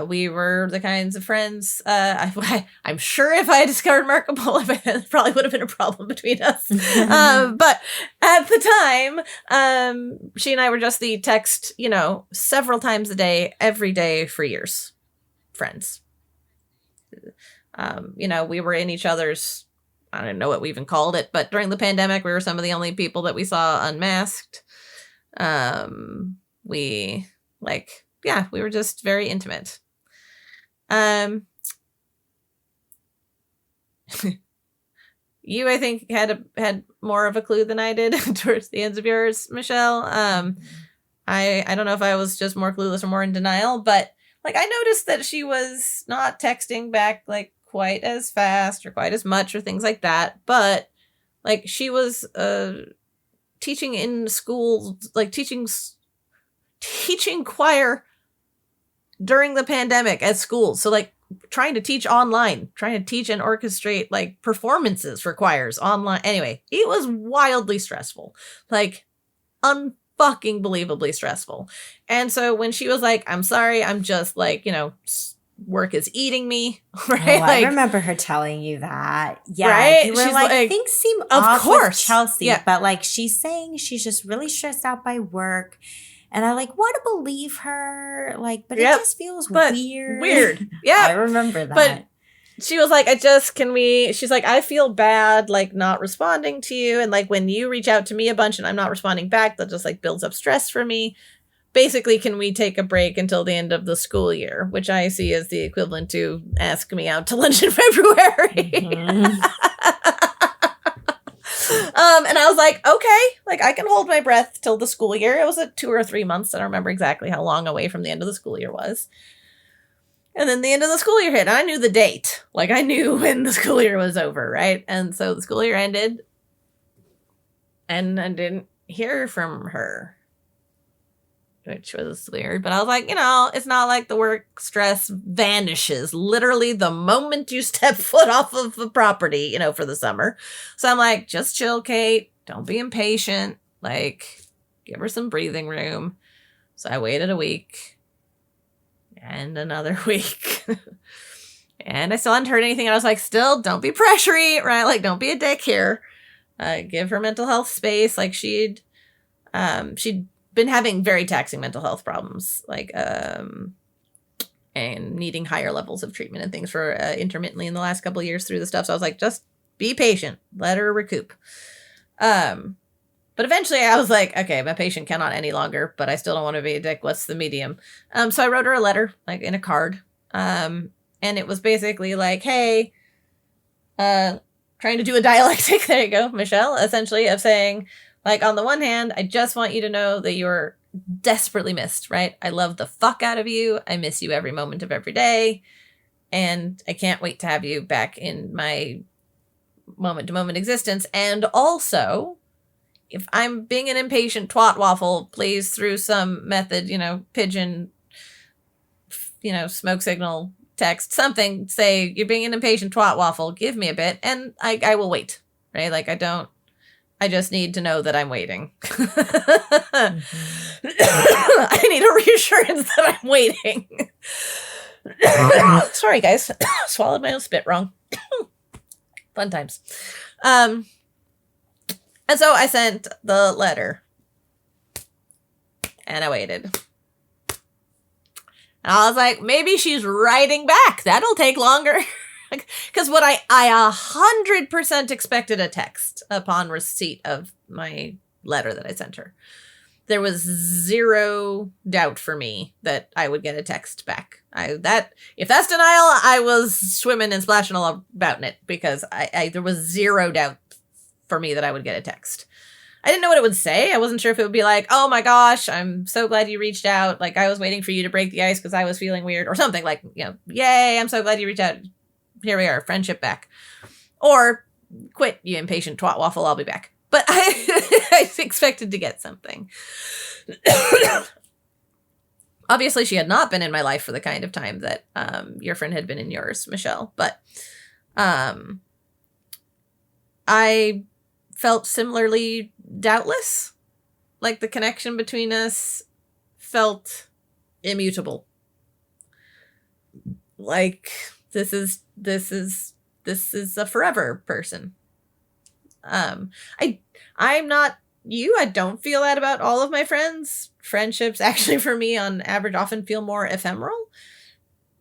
We were the kinds of friends, I'm sure if I had discovered Markable, it probably would have been a problem between us. But at the time, she and I were just the text, several times a day, every day for years. Friends. We were in each other's, I don't know what we even called it, but during the pandemic, we were some of the only people that we saw unmasked. We were just very intimate. You, I think, had more of a clue than I did towards the ends of yours, Michelle. I don't know if I was just more clueless or more in denial, but I noticed that she was not texting back quite as fast or quite as much or things like that. But she was teaching in school, teaching choir during the pandemic at school. So trying to teach online, trying to teach and orchestrate performances for choirs online. Anyway, it was wildly stressful, unfucking believably stressful. And so when she was like, I'm sorry, I'm just work is eating me, right? Oh, I remember her telling you that. Yeah. Right? You were She's things seem of off course. with Chelsea. Yeah. But she's saying she's just really stressed out by work. And I want to believe her. But it just feels weird. Weird. Yeah. I remember that. But she was she's like, I feel bad, not responding to you. And when you reach out to me a bunch and I'm not responding back, that just builds up stress for me. Basically, can we take a break until the end of the school year, which I see as the equivalent to ask me out to lunch in February. Mm-hmm. And I was like, okay, I can hold my breath till the school year. It was 2 or 3 months. I don't remember exactly how long away from the end of the school year was. And then the end of the school year hit. And I knew the date. I knew when the school year was over, right? And so the school year ended. And I didn't hear from her, which was weird. But I was like, it's not like the work stress vanishes literally the moment you step foot off of the property, for the summer. So I'm like, just chill, Kate. Don't be impatient. Give her some breathing room. So I waited a week and another week. And I still hadn't heard anything. And I was like, still, don't be pressury, right? Don't be a dick here. Give her mental health space. She'd been having very taxing mental health problems, and needing higher levels of treatment and things for intermittently in the last couple of years through the stuff. So I was like, just be patient, let her recoup. But eventually I was like, okay, my patient cannot any longer, but I still don't want to be a dick. What's the medium? So I wrote her a letter, like in a card. And it was basically like, hey, trying to do a dialectic. There you go, Michelle, essentially, of saying, like, on the one hand, I just want you to know that you're desperately missed, right? I love the fuck out of you. I miss you every moment of every day. And I can't wait to have you back in my moment to moment existence. And also, if I'm being an impatient twat waffle, please, through some method, pigeon, smoke signal, text, something, say, you're being an impatient twat waffle, give me a bit, and I will wait, right? Like, I just need to know that I'm waiting. I need a reassurance that I'm waiting. Sorry, guys. Swallowed my own spit wrong. Fun times. And so I sent the letter. And I waited. And I was like, maybe she's writing back. That'll take longer. Because what I 100% expected a text upon receipt of my letter that I sent her. There was zero doubt for me that I would get a text back. If that's denial, I was swimming and splashing all about in it, because there was zero doubt for me that I would get a text. I didn't know what it would say. I wasn't sure if it would be like, oh my gosh, I'm so glad you reached out. Like, I was waiting for you to break the ice because I was feeling weird, or something like, yay, I'm so glad you reached out. Here we are, friendship back. Or, quit, you impatient twat waffle, I'll be back. But I expected to get something. Obviously, she had not been in my life for the kind of time that your friend had been in yours, Michelle. But I felt similarly doubtless. Like, the connection between us felt immutable. Like, this is a forever person. I'm not you. I don't feel that about all of my friends. Friendships actually, for me, on average, often feel more ephemeral.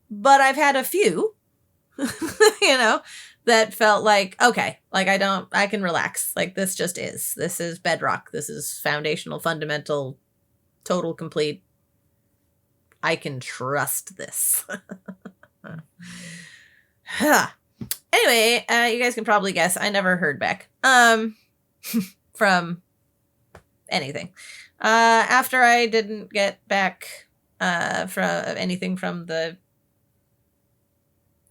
But I've had a few, that felt like, okay, like, I can relax. Like, this just is. This is bedrock. This is foundational, fundamental, total, complete. I can trust this. Anyway, you guys can probably guess, I never heard back from anything. After I didn't get back from anything from the,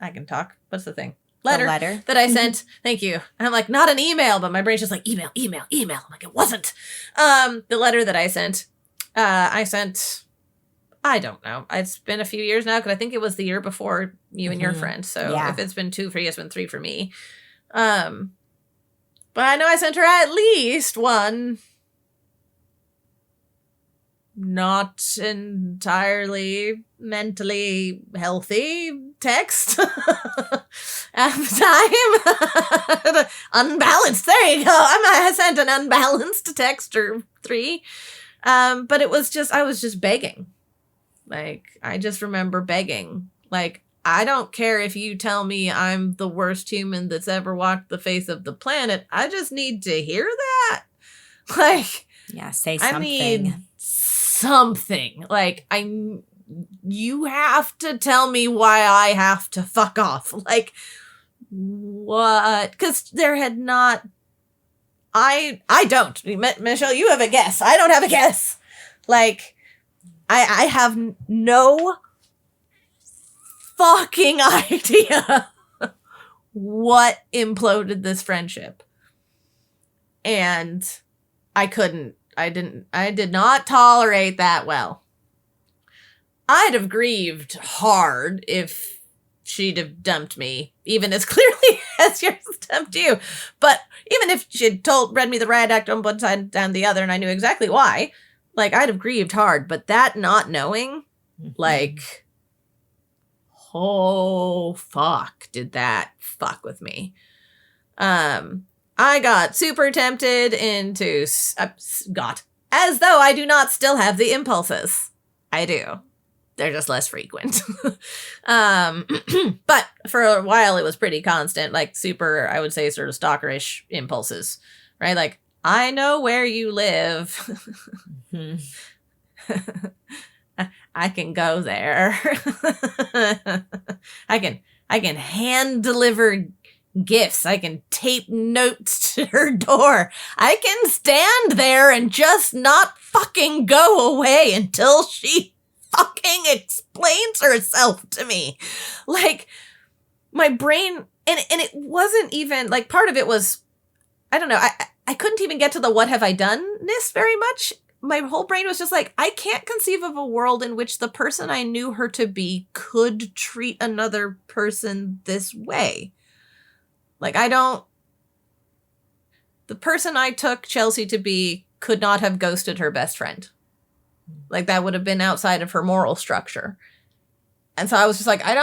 I can talk, what's the thing? Letter that I sent. Thank you. And I'm like, not an email, but my brain's just like, email. I'm like, it wasn't. The letter that I sent, I don't know. It's been a few years now, because I think it was the year before you and your friend. So if it's been 2 for you, it's been 3 for me. But I know I sent her at least one not entirely mentally healthy text at the time. Unbalanced. There you go. I sent an unbalanced text or 3. But I was just begging. Like, I just remember begging. Like, I don't care if you tell me I'm the worst human that's ever walked the face of the planet. I just need to hear that. Like, yeah, say something. I need something. Like, you have to tell me why I have to fuck off. Like, what? Because there had not. I don't. Michelle, you have a guess. I don't have a guess. Like, I have no fucking idea what imploded this friendship. And I did not tolerate that well. I'd have grieved hard if she'd have dumped me, even as clearly as yours dumped you. But even if she'd read me the riot act on one side and down the other, and I knew exactly why, like, I'd have grieved hard. But that not knowing, like, oh, fuck, did that fuck with me. I got super tempted into, as though I do not still have the impulses. I do. They're just less frequent. But for a while it was pretty constant, like super, I would say, sort of stalkerish impulses, right? Like, I know where you live. Mhm. I can go there. I can hand deliver gifts. I can tape notes to her door. I can stand there and just not fucking go away until she fucking explains herself to me. Like, my brain, and it wasn't even, like, part of it was, I don't know, I couldn't even get to the what have I done-ness very much. My whole brain was just like, I can't conceive of a world in which the person I knew her to be could treat another person this way. Like, the person I took Chelsea to be could not have ghosted her best friend. Like, that would have been outside of her moral structure. And so I was just like, I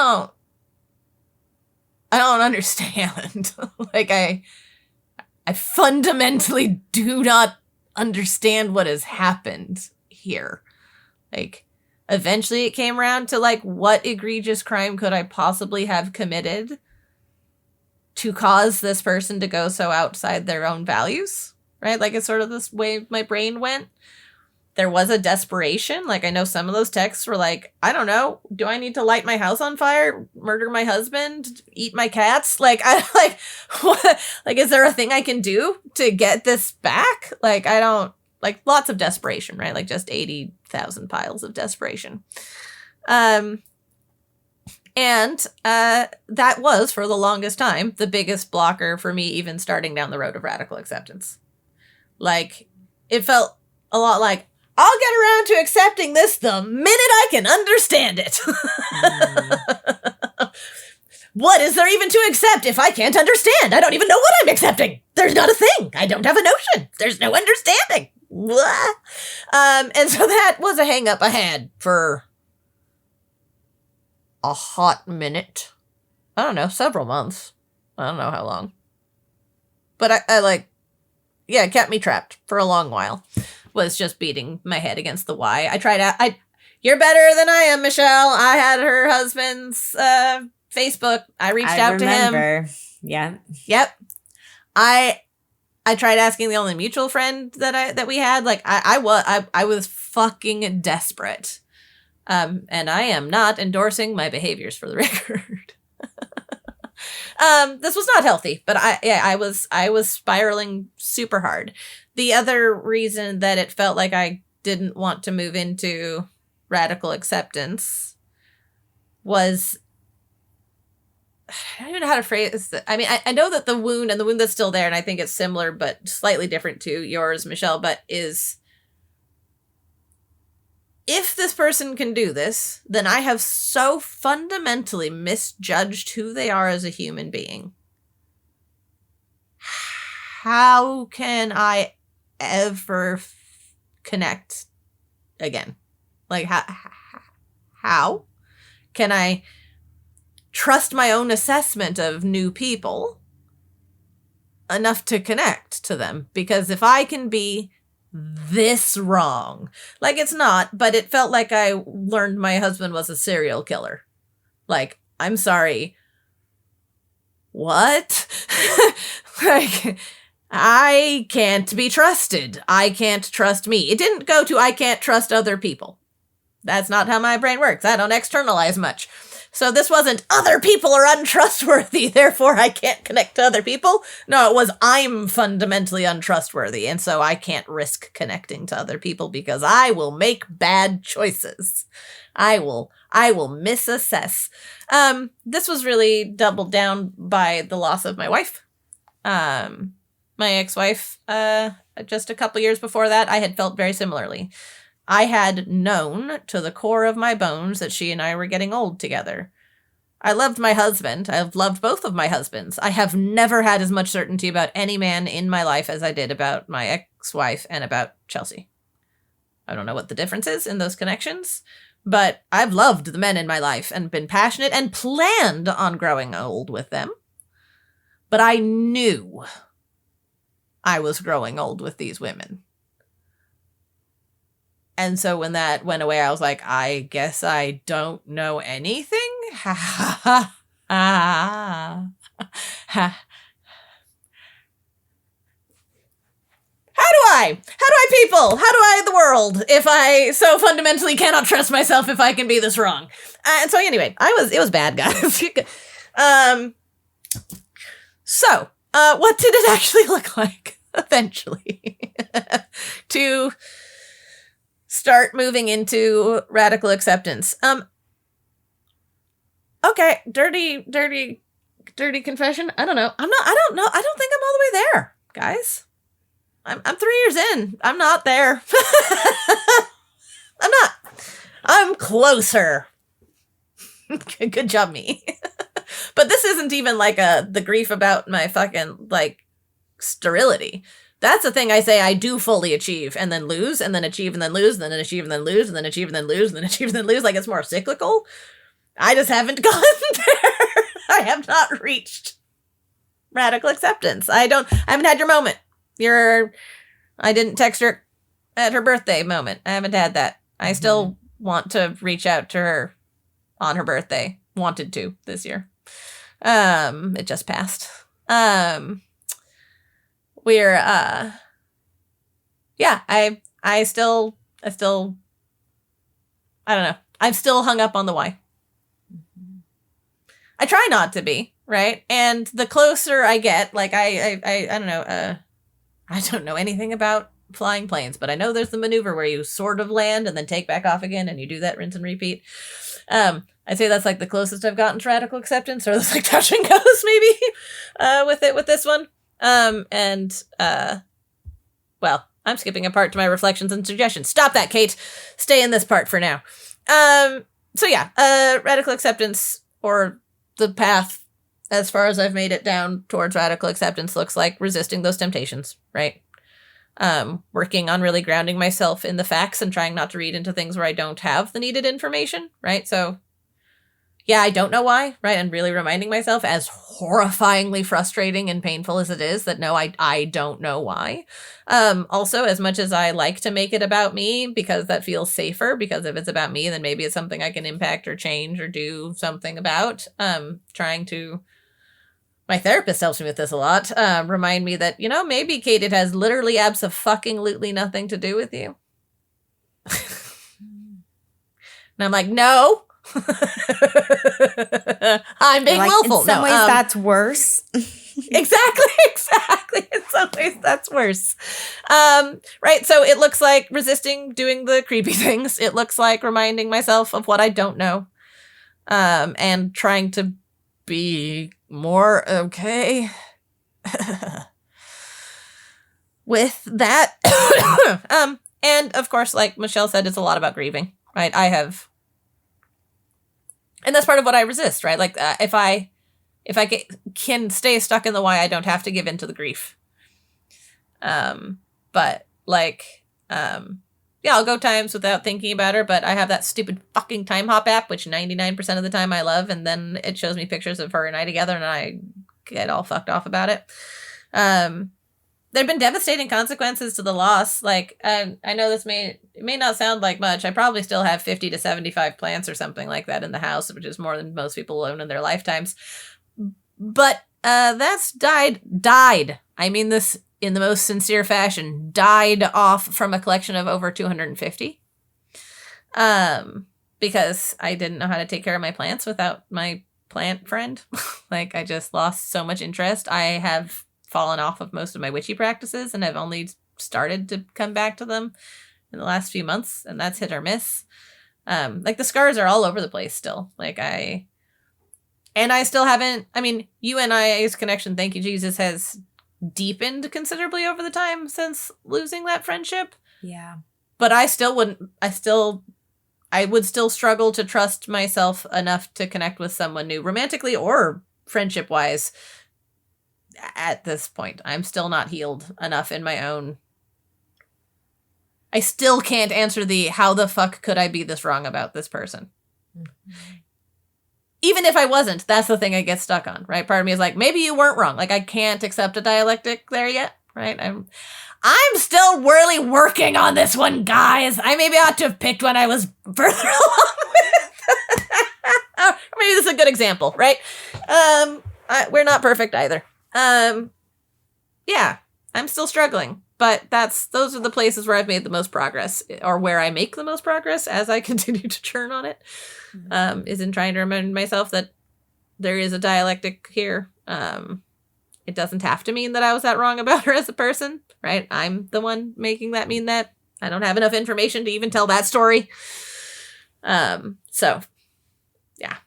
don't understand. Like, I fundamentally do not understand what has happened here. Like, eventually it came around to, like, what egregious crime could I possibly have committed to cause this person to go so outside their own values, right? Like, it's sort of this way my brain went. There was a desperation. Like, I know some of those texts were like, I don't know, do I need to light my house on fire, murder my husband, eat my cats? Like, what? Like, is there a thing I can do to get this back? Like, I don't, like, lots of desperation, right? Like, just 80,000 piles of desperation. And that was, for the longest time, the biggest blocker for me even starting down the road of radical acceptance. Like, it felt a lot like, I'll get around to accepting this the minute I can understand it. What is there even to accept if I can't understand? I don't even know what I'm accepting. There's not a thing. I don't have a notion. There's no understanding. Blah. And so that was a hang up I had for a hot minute. I don't know, several months. I don't know how long. But I like, yeah, it kept me trapped for a long while. Was just beating my head against the why. You're better than I am, Michelle. I had her husband's Facebook. I reached out to him. Yeah. Yep. I tried asking the only mutual friend that we had. Like, I was fucking desperate. And I am not endorsing my behaviors, for the record. This was not healthy, but I was spiraling super hard. The other reason that it felt like I didn't want to move into radical acceptance was, I don't even know how to phrase it. I mean, I know that the wound that's still there, and I think it's similar but slightly different to yours, Michelle, but is, if this person can do this, then I have so fundamentally misjudged who they are as a human being. How can I ever connect again? Like, how can I trust my own assessment of new people enough to connect to them? Because if I can be this wrong, like, it's not, but it felt like I learned my husband was a serial killer. Like, I'm sorry, what? Like, I can't be trusted. I can't trust me. It didn't go to I can't trust other people. That's not how my brain works. I don't externalize much. So this wasn't other people are untrustworthy, therefore I can't connect to other people. No, it was I'm fundamentally untrustworthy, and so I can't risk connecting to other people because I will make bad choices. I will misassess. This was really doubled down by the loss of my wife. My ex-wife, just a couple years before that, I had felt very similarly. I had known to the core of my bones that she and I were getting old together. I loved my husband. I've loved both of my husbands. I have never had as much certainty about any man in my life as I did about my ex-wife and about Chelsea. I don't know what the difference is in those connections, but I've loved the men in my life and been passionate and planned on growing old with them. But I knew I was growing old with these women. And so when that went away, I was like, I guess I don't know anything? Ha ha ha ha. How do I people? How do I the world if I so fundamentally cannot trust myself if I can be this wrong? And so anyway, it was bad, guys. So, what did it actually look like eventually to start moving into radical acceptance? Okay, dirty confession. I don't know. I don't know. I don't think I'm all the way there, guys. I'm 3 years in. I'm not there. I'm not. I'm closer. Good job, me. But this isn't even like the grief about my fucking like sterility. That's the thing I say I do fully achieve and then lose and then achieve and then lose and then achieve and then lose and then achieve and then lose and then achieve and then lose. Like it's more cyclical. I just haven't gone there. I have not reached radical acceptance. I haven't had your moment. I didn't text her at her birthday moment. I haven't had that. I still want to reach out to her on her birthday. Wanted to this year. It just passed. We're yeah, I still I don't know. I'm still hung up on the why. I try not to be, right? And the closer I get, like I don't know, I don't know anything about flying planes, but I know there's the maneuver where you sort of land and then take back off again, and you do that rinse and repeat. I'd say that's like the closest I've gotten to radical acceptance, or it's like touch and goes maybe with this one. Well, I'm skipping a part to my reflections and suggestions. Stop that, Kate. Stay in this part for now. So yeah, radical acceptance, or the path as far as I've made it down towards radical acceptance, looks like resisting those temptations, right? Working on really grounding myself in the facts and trying not to read into things where I don't have the needed information, right? So yeah, I don't know why, right? And really reminding myself, as horrifyingly frustrating and painful as it is, that no, I don't know why. Also, as much as I like to make it about me, because that feels safer, because if it's about me, then maybe it's something I can impact or change or do something about. My therapist helps me with this a lot. Remind me that, maybe, Kate, it has literally abso-fucking-lutely nothing to do with you. And I'm like, no. I'm being willful. In some ways, that's worse. Exactly. In some ways, that's worse. Right. So it looks like resisting doing the creepy things. It looks like reminding myself of what I don't know, and trying to be more okay with that. And of course, like Michelle said, it's a lot about grieving, right? And that's part of what I resist, right? Like, if I can stay stuck in the why, I don't have to give in to the grief. But like, yeah, I'll go times without thinking about her, but I have that stupid fucking time hop app, which 99% of the time I love, and then it shows me pictures of her and I together, and I get all fucked off about it. There've been devastating consequences to the loss. Like, I know this may not sound like much. I probably still have 50 to 75 plants or something like that in the house, which is more than most people own in their lifetimes. But that's died. I mean this in the most sincere fashion. Died off from a collection of over 250. Because I didn't know how to take care of my plants without my plant friend. Like, I just lost so much interest. I have fallen off of most of my witchy practices, and I've only started to come back to them in the last few months, and that's hit or miss. Like, the scars are all over the place still. Like, I still haven't, you and I's connection, thank you, Jesus, has deepened considerably over the time since losing that friendship. Yeah. But I would still struggle to trust myself enough to connect with someone new, romantically or friendship-wise. At this point, I'm still not healed enough in my own. I still can't answer the how the fuck could I be this wrong about this person. Mm-hmm. Even if I wasn't, that's the thing I get stuck on, right? Part of me is like, maybe you weren't wrong. Like, I can't accept a dialectic there yet, right? I'm still really working on this one, guys. I maybe ought to have picked one I was further along with. Or maybe this is a good example, right? We're not perfect either. Yeah, I'm still struggling, but those are the places where I've made the most progress, or where I make the most progress as I continue to churn on it, is in trying to remind myself that there is a dialectic here. It doesn't have to mean that I was that wrong about her as a person, right? I'm the one making that mean that. I don't have enough information to even tell that story. So, yeah.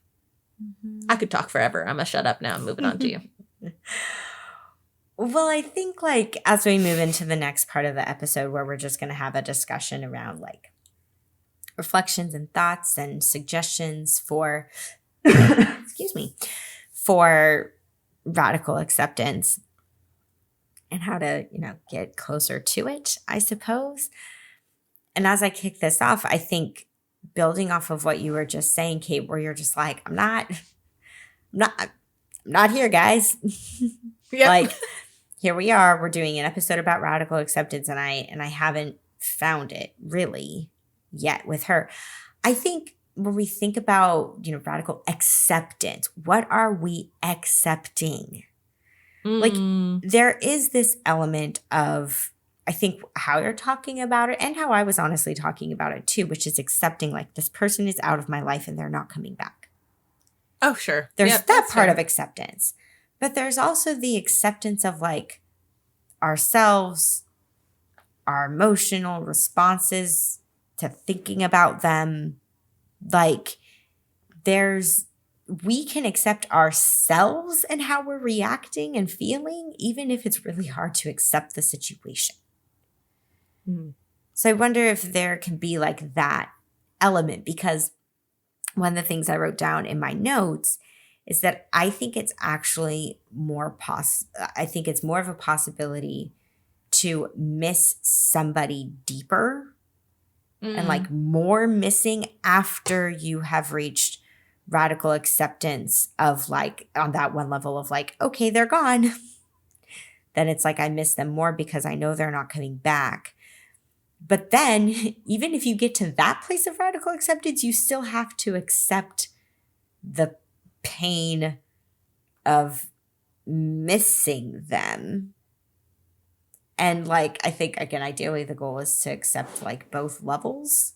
I could talk forever. I'm going to shut up now and move it on to you. Well, I think like as we move into the next part of the episode where we're just going to have a discussion around like reflections and thoughts and suggestions for, excuse me, for radical acceptance and how to, get closer to it, I suppose. And as I kick this off, I think building off of what you were just saying, Kate, where you're just like, I'm not here, guys. Yep. Like, here we are. We're doing an episode about radical acceptance, and I haven't found it really yet with her. I think when we think about, radical acceptance, what are we accepting? Like, there is this element of, I think, how you're talking about it and how I was honestly talking about it too, which is accepting like this person is out of my life and they're not coming back. Oh, sure. There's that part of acceptance. But there's also the acceptance of like ourselves, our emotional responses to thinking about them. Like we can accept ourselves and how we're reacting and feeling, even if it's really hard to accept the situation. So I wonder if there can be like that element, because one of the things I wrote down in my notes is that I think it's actually I think it's more of a possibility to miss somebody deeper and like more missing after you have reached radical acceptance of like on that one level of like, okay, they're gone. Then it's like I miss them more because I know they're not coming back. But then even if you get to that place of radical acceptance, you still have to accept the pain of missing them. And like, I think, again, ideally the goal is to accept like both levels,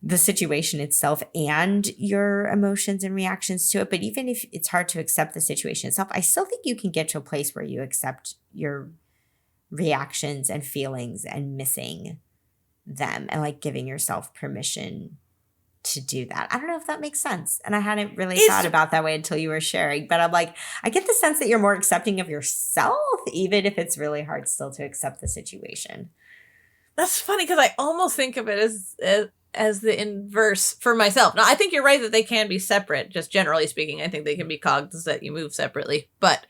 the situation itself and your emotions and reactions to it. But even if it's hard to accept the situation itself, I still think you can get to a place where you accept your reactions and feelings and missing them and like giving yourself permission to do that. I don't know if that makes sense. And I hadn't really thought about that way until you were sharing, but I'm like, I get the sense that you're more accepting of yourself, even if it's really hard still to accept the situation. That's funny because I almost think of it as the inverse for myself. Now, I think you're right that they can be separate. Just generally speaking, I think they can be cogs that you move separately. But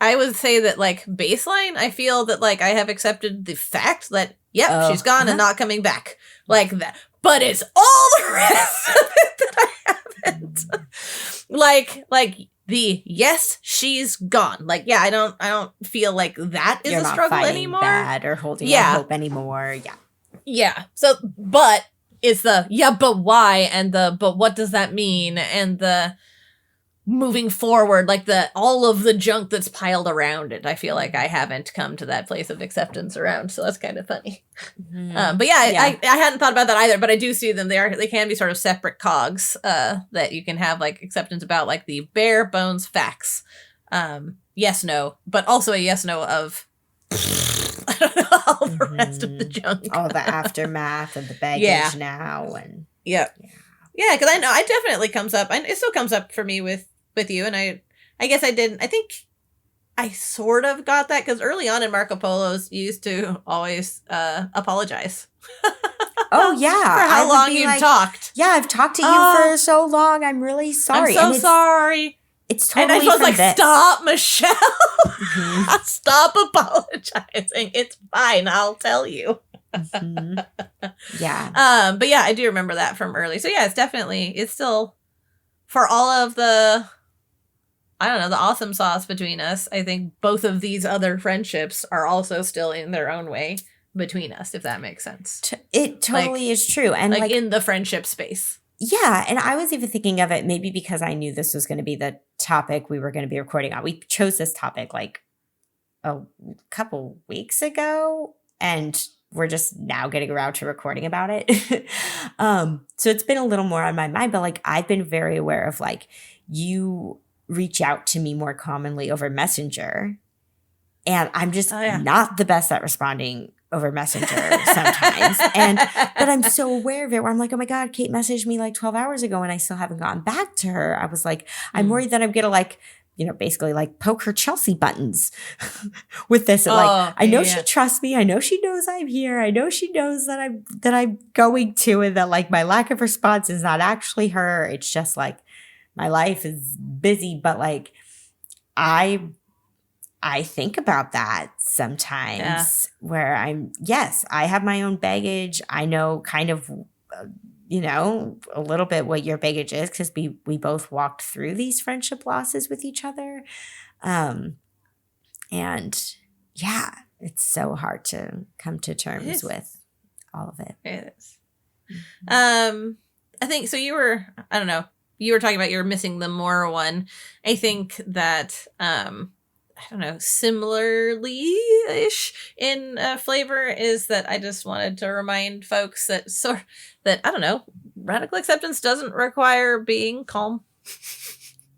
I would say that, like, baseline, I feel that, like, I have accepted the fact that, she's gone and not coming back. Like that. But it's all the rest of it that I haven't. like the, yes, she's gone. Like, yeah, I don't feel like that is You're a not struggle fighting anymore. Bad or holding out hope anymore. Yeah. Yeah. So, but it's the, but why? And the, but what does that mean? And the moving forward, like all of the junk that's piled around it. I feel like I haven't come to that place of acceptance around. So that's kind of funny. But I hadn't thought about that either, but I do see them. They can be sort of separate cogs, that you can have like acceptance about, like the bare bones facts. Yes, no, but also a yes, no of, I don't know, all the rest of the junk. All the aftermath of the baggage now. And Yeah, because I know it definitely comes up. And it still comes up for me with you. And I guess I didn't. I think I sort of got that because early on in Marco Polo's, you used to always apologize. Oh, yeah. For how long you talked. Yeah, I've talked to you for so long. I'm really sorry. I'm so sorry. It's totally and I was like, this. Stop, Michelle. Stop apologizing. It's fine. I'll tell you. Yeah. But yeah, I do remember that from early. So yeah, it's still for all of the, I don't know, the awesome sauce between us. I think both of these other friendships are also still in their own way between us, if that makes sense. It totally is true. And like in the friendship space. Yeah. And I was even thinking of it maybe because I knew this was going to be the topic we were going to be recording on. We chose this topic like a couple weeks ago, and we're just now getting around to recording about it. So it's been a little more on my mind, but like I've been very aware of like you reach out to me more commonly over Messenger, and I'm just not the best at responding over Messenger sometimes. But I'm so aware of it where I'm like, oh my God, Kate messaged me like 12 hours ago and I still haven't gotten back to her. I was like, I'm worried that I'm going to like, basically like poke her Chelsea buttons with this. And like, I know she trusts me. I know she knows I'm here. I know she knows that I'm going to, and that like my lack of response is not actually her. It's just like my life is busy, but like I think about that sometimes where I have my own baggage. I know kind of, a little bit what your baggage is because we both walked through these friendship losses with each other. And yeah, it's so hard to come to terms with all of it. It is. I think so. I don't know. You were talking about you're missing the more one. I think that, I don't know, similarly-ish in flavor is that I just wanted to remind folks that I don't know, radical acceptance doesn't require being calm,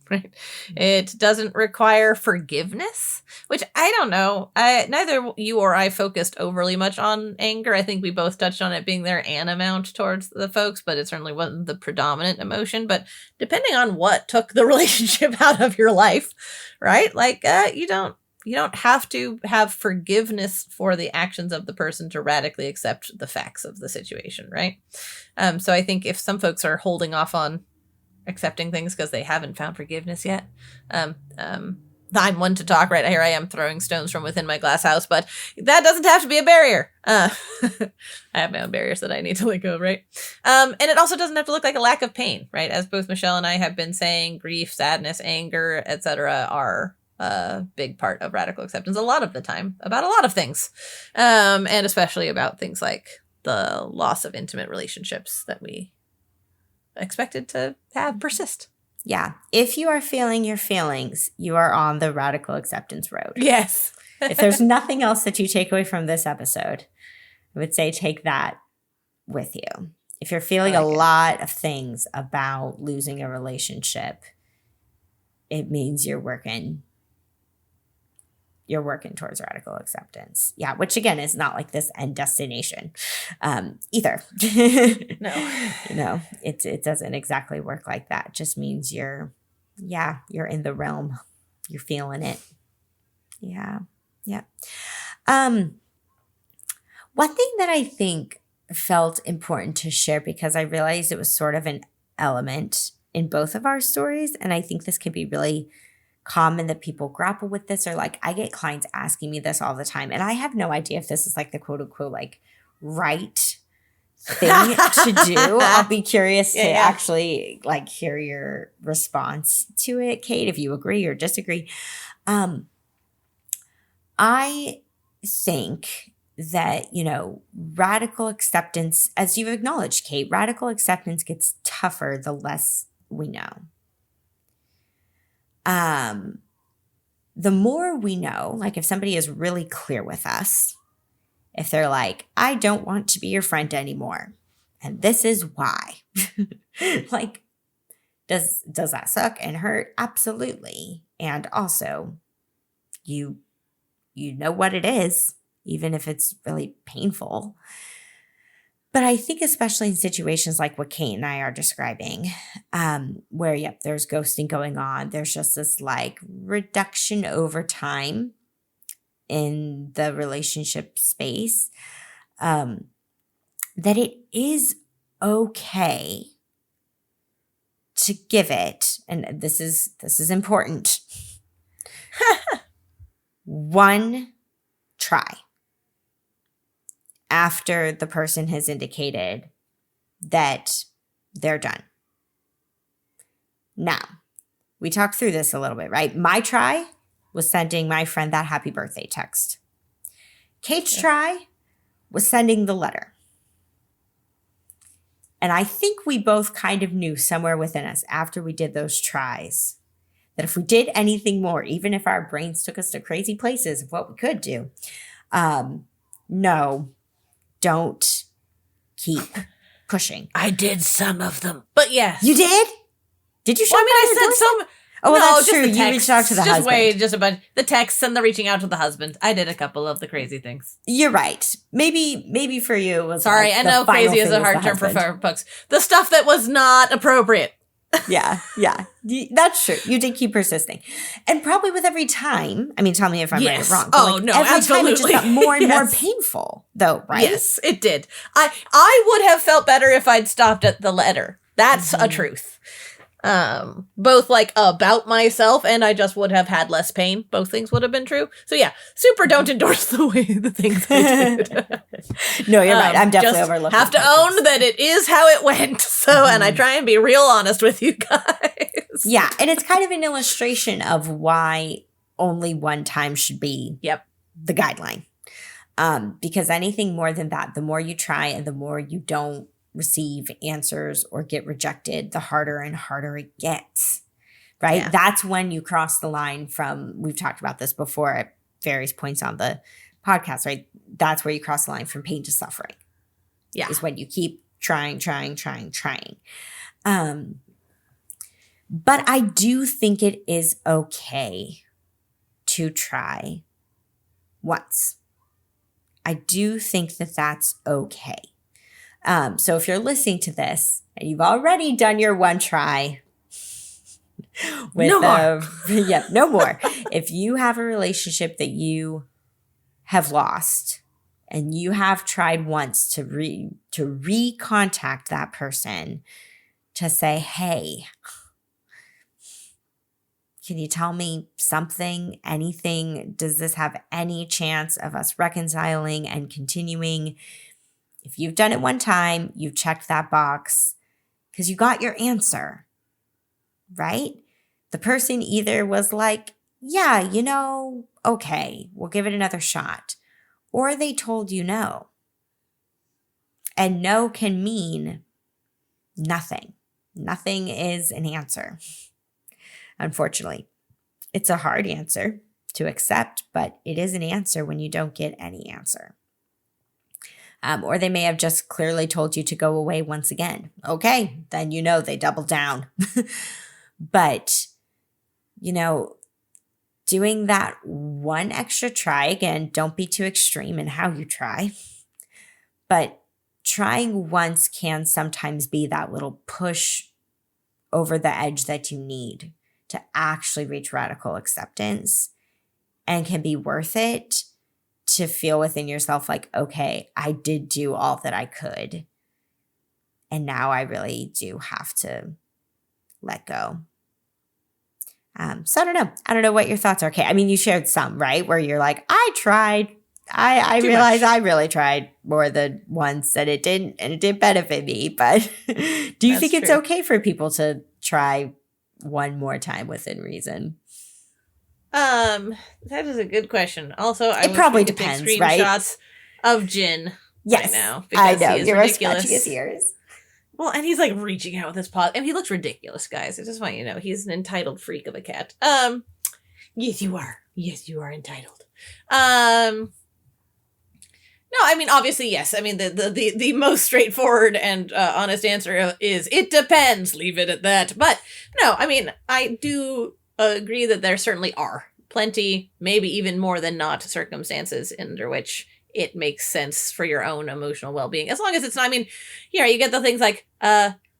right? It doesn't require forgiveness, which I don't know. Neither you or I focused overly much on anger. I think we both touched on it being there an amount towards the folks, but it certainly wasn't the predominant emotion. But depending on what took the relationship out of your life, right? Like you don't have to have forgiveness for the actions of the person to radically accept the facts of the situation, right? So I think if some folks are holding off on accepting things because they haven't found forgiveness yet, I'm one to talk, right? Here I am throwing stones from within my glass house, but that doesn't have to be a barrier. I have my own barriers that I need to let go, right? And it also doesn't have to look like a lack of pain, right? As both Michelle and I have been saying, grief, sadness, anger, etc., are a big part of radical acceptance a lot of the time about a lot of things, and especially about things like the loss of intimate relationships that we expected to have persist. Yeah. If you are feeling your feelings, you are on the radical acceptance road. Yes. If there's nothing else that you take away from this episode, I would say take that with you. If you're feeling a lot of things about losing a relationship, it means you're working towards radical acceptance. Yeah, which again is not like this end destination either. No. It doesn't exactly work like that. It just means you're in the realm. You're feeling it. Yeah. One thing that I think felt important to share, because I realized it was sort of an element in both of our stories, and I think this can be really common that people grapple with this, or like I get clients asking me this all the time, and I have no idea if this is like the quote unquote like right thing to do. I'll be curious to actually like hear your response to it, Kate, if you agree or disagree. I think that, radical acceptance, as you've acknowledged, Kate, radical acceptance gets tougher the less we know. The more we know, like if somebody is really clear with us, if they're like, I don't want to be your friend anymore, and this is why, like, does that suck and hurt? Absolutely. And also, you know what it is, even if it's really painful. But I think especially in situations like what Kate and I are describing, where, there's ghosting going on. There's just this like reduction over time in the relationship space, that it is okay to give it, and this is important, one try after the person has indicated that they're done. Now, we talked through this a little bit, right? My try was sending my friend that happy birthday text. Kate's try was sending the letter. And I think we both kind of knew somewhere within us after we did those tries that if we did anything more, even if our brains took us to crazy places of what we could do, no, don't keep pushing. I did some of them, but yes. You did? Did you show Well, I mean, I said some. Oh, well, no, that's just true. the You reached out to the husband. Just a bunch. The texts and the reaching out to the husband. I did a couple of the crazy things. You're right. Maybe for you it was Sorry, like I the know final crazy is thing a hard the term for husband. folks. The stuff that was not appropriate. Yeah. That's true. You did keep persisting. And probably with every time, I mean, tell me if I'm right or wrong. But Oh, no, every time it just absolutely. got more and more Yes. painful, though, right? Yes, it did. I would have felt better if I'd stopped at the letter. That's a truth. Both like about myself and I just would have had less pain. Both things would have been true. So yeah, super don't endorse the way the things I did. No, you're right. I'm definitely just overlooking. have to own that it is how it went. So, and I try and be real honest with you guys. Yeah, and it's kind of an illustration of why only one time should be the guideline. Because anything more than that, the more you try and the more you don't receive answers or get rejected, the harder and harder it gets, right? Yeah. That's when you cross the line from, we've talked about this before at various points on the podcast, right? That's where you cross the line from pain to suffering. Yeah. Is when you keep trying. But I do think it is okay to try once. I do think that that's okay. So if you're listening to this and you've already done your one try with No more. no more. If you have a relationship that you have lost and you have tried once to recontact that person to say, hey, can you tell me something, anything? Does this have any chance of us reconciling and continuing? If you've done it one time, you've checked that box because you got your answer, right? The person either was like, yeah, okay, we'll give it another shot. Or they told you no. And no can mean nothing. Nothing is an answer. Unfortunately, it's a hard answer to accept, but it is an answer when you don't get any answer. Or they may have just clearly told you to go away once again. Okay, then they doubled down. But, doing that one extra try, again, don't be too extreme in how you try. But trying once can sometimes be that little push over the edge that you need to actually reach radical acceptance, and can be worth it to feel within yourself like, okay, I did do all that I could. And now I really do have to let go. So I don't know. I don't know what your thoughts are. Okay. I mean, you shared some, right? Where you're like, I tried. I realized I really tried more than once and it didn't benefit me. But do you think it's okay for people to try one more time within reason? That is a good question. Also, It probably depends, take right? screenshots of Jin Yes, right now I because know. he is You're ridiculous. scratching his ears. Well, and he's like reaching out with his paw, and he looks ridiculous, guys. I just want you to know he's an entitled freak of a cat. Yes, you are. Yes, you are entitled. No, I mean, obviously, yes. I mean, the most straightforward and honest answer is it depends. Leave it at that. But no, I mean, I do agree that there certainly are plenty, maybe even more than not, circumstances under which it makes sense for your own emotional well-being. As long as it's not, I mean, you get the things like,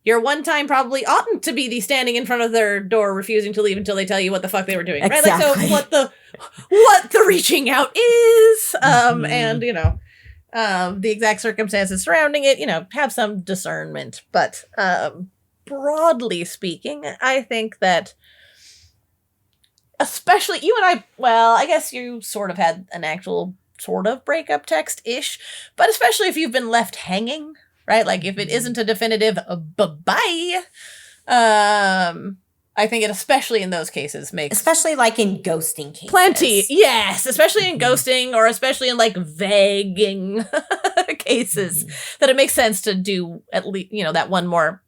your one time probably oughtn't to be the standing in front of their door refusing to leave until they tell you what the fuck they were doing. Exactly. Right? Like, so what the reaching out is, and, the exact circumstances surrounding it, have some discernment. But broadly speaking, I think that especially you and I, well, I guess you sort of had an actual sort of breakup text-ish, but especially if you've been left hanging, right? Like if it isn't a definitive bye-bye, I think it, especially in those cases, makes... Especially like in ghosting cases. Plenty, yes. Especially in ghosting or especially in like vaguing cases that it makes sense to do at least, that one more.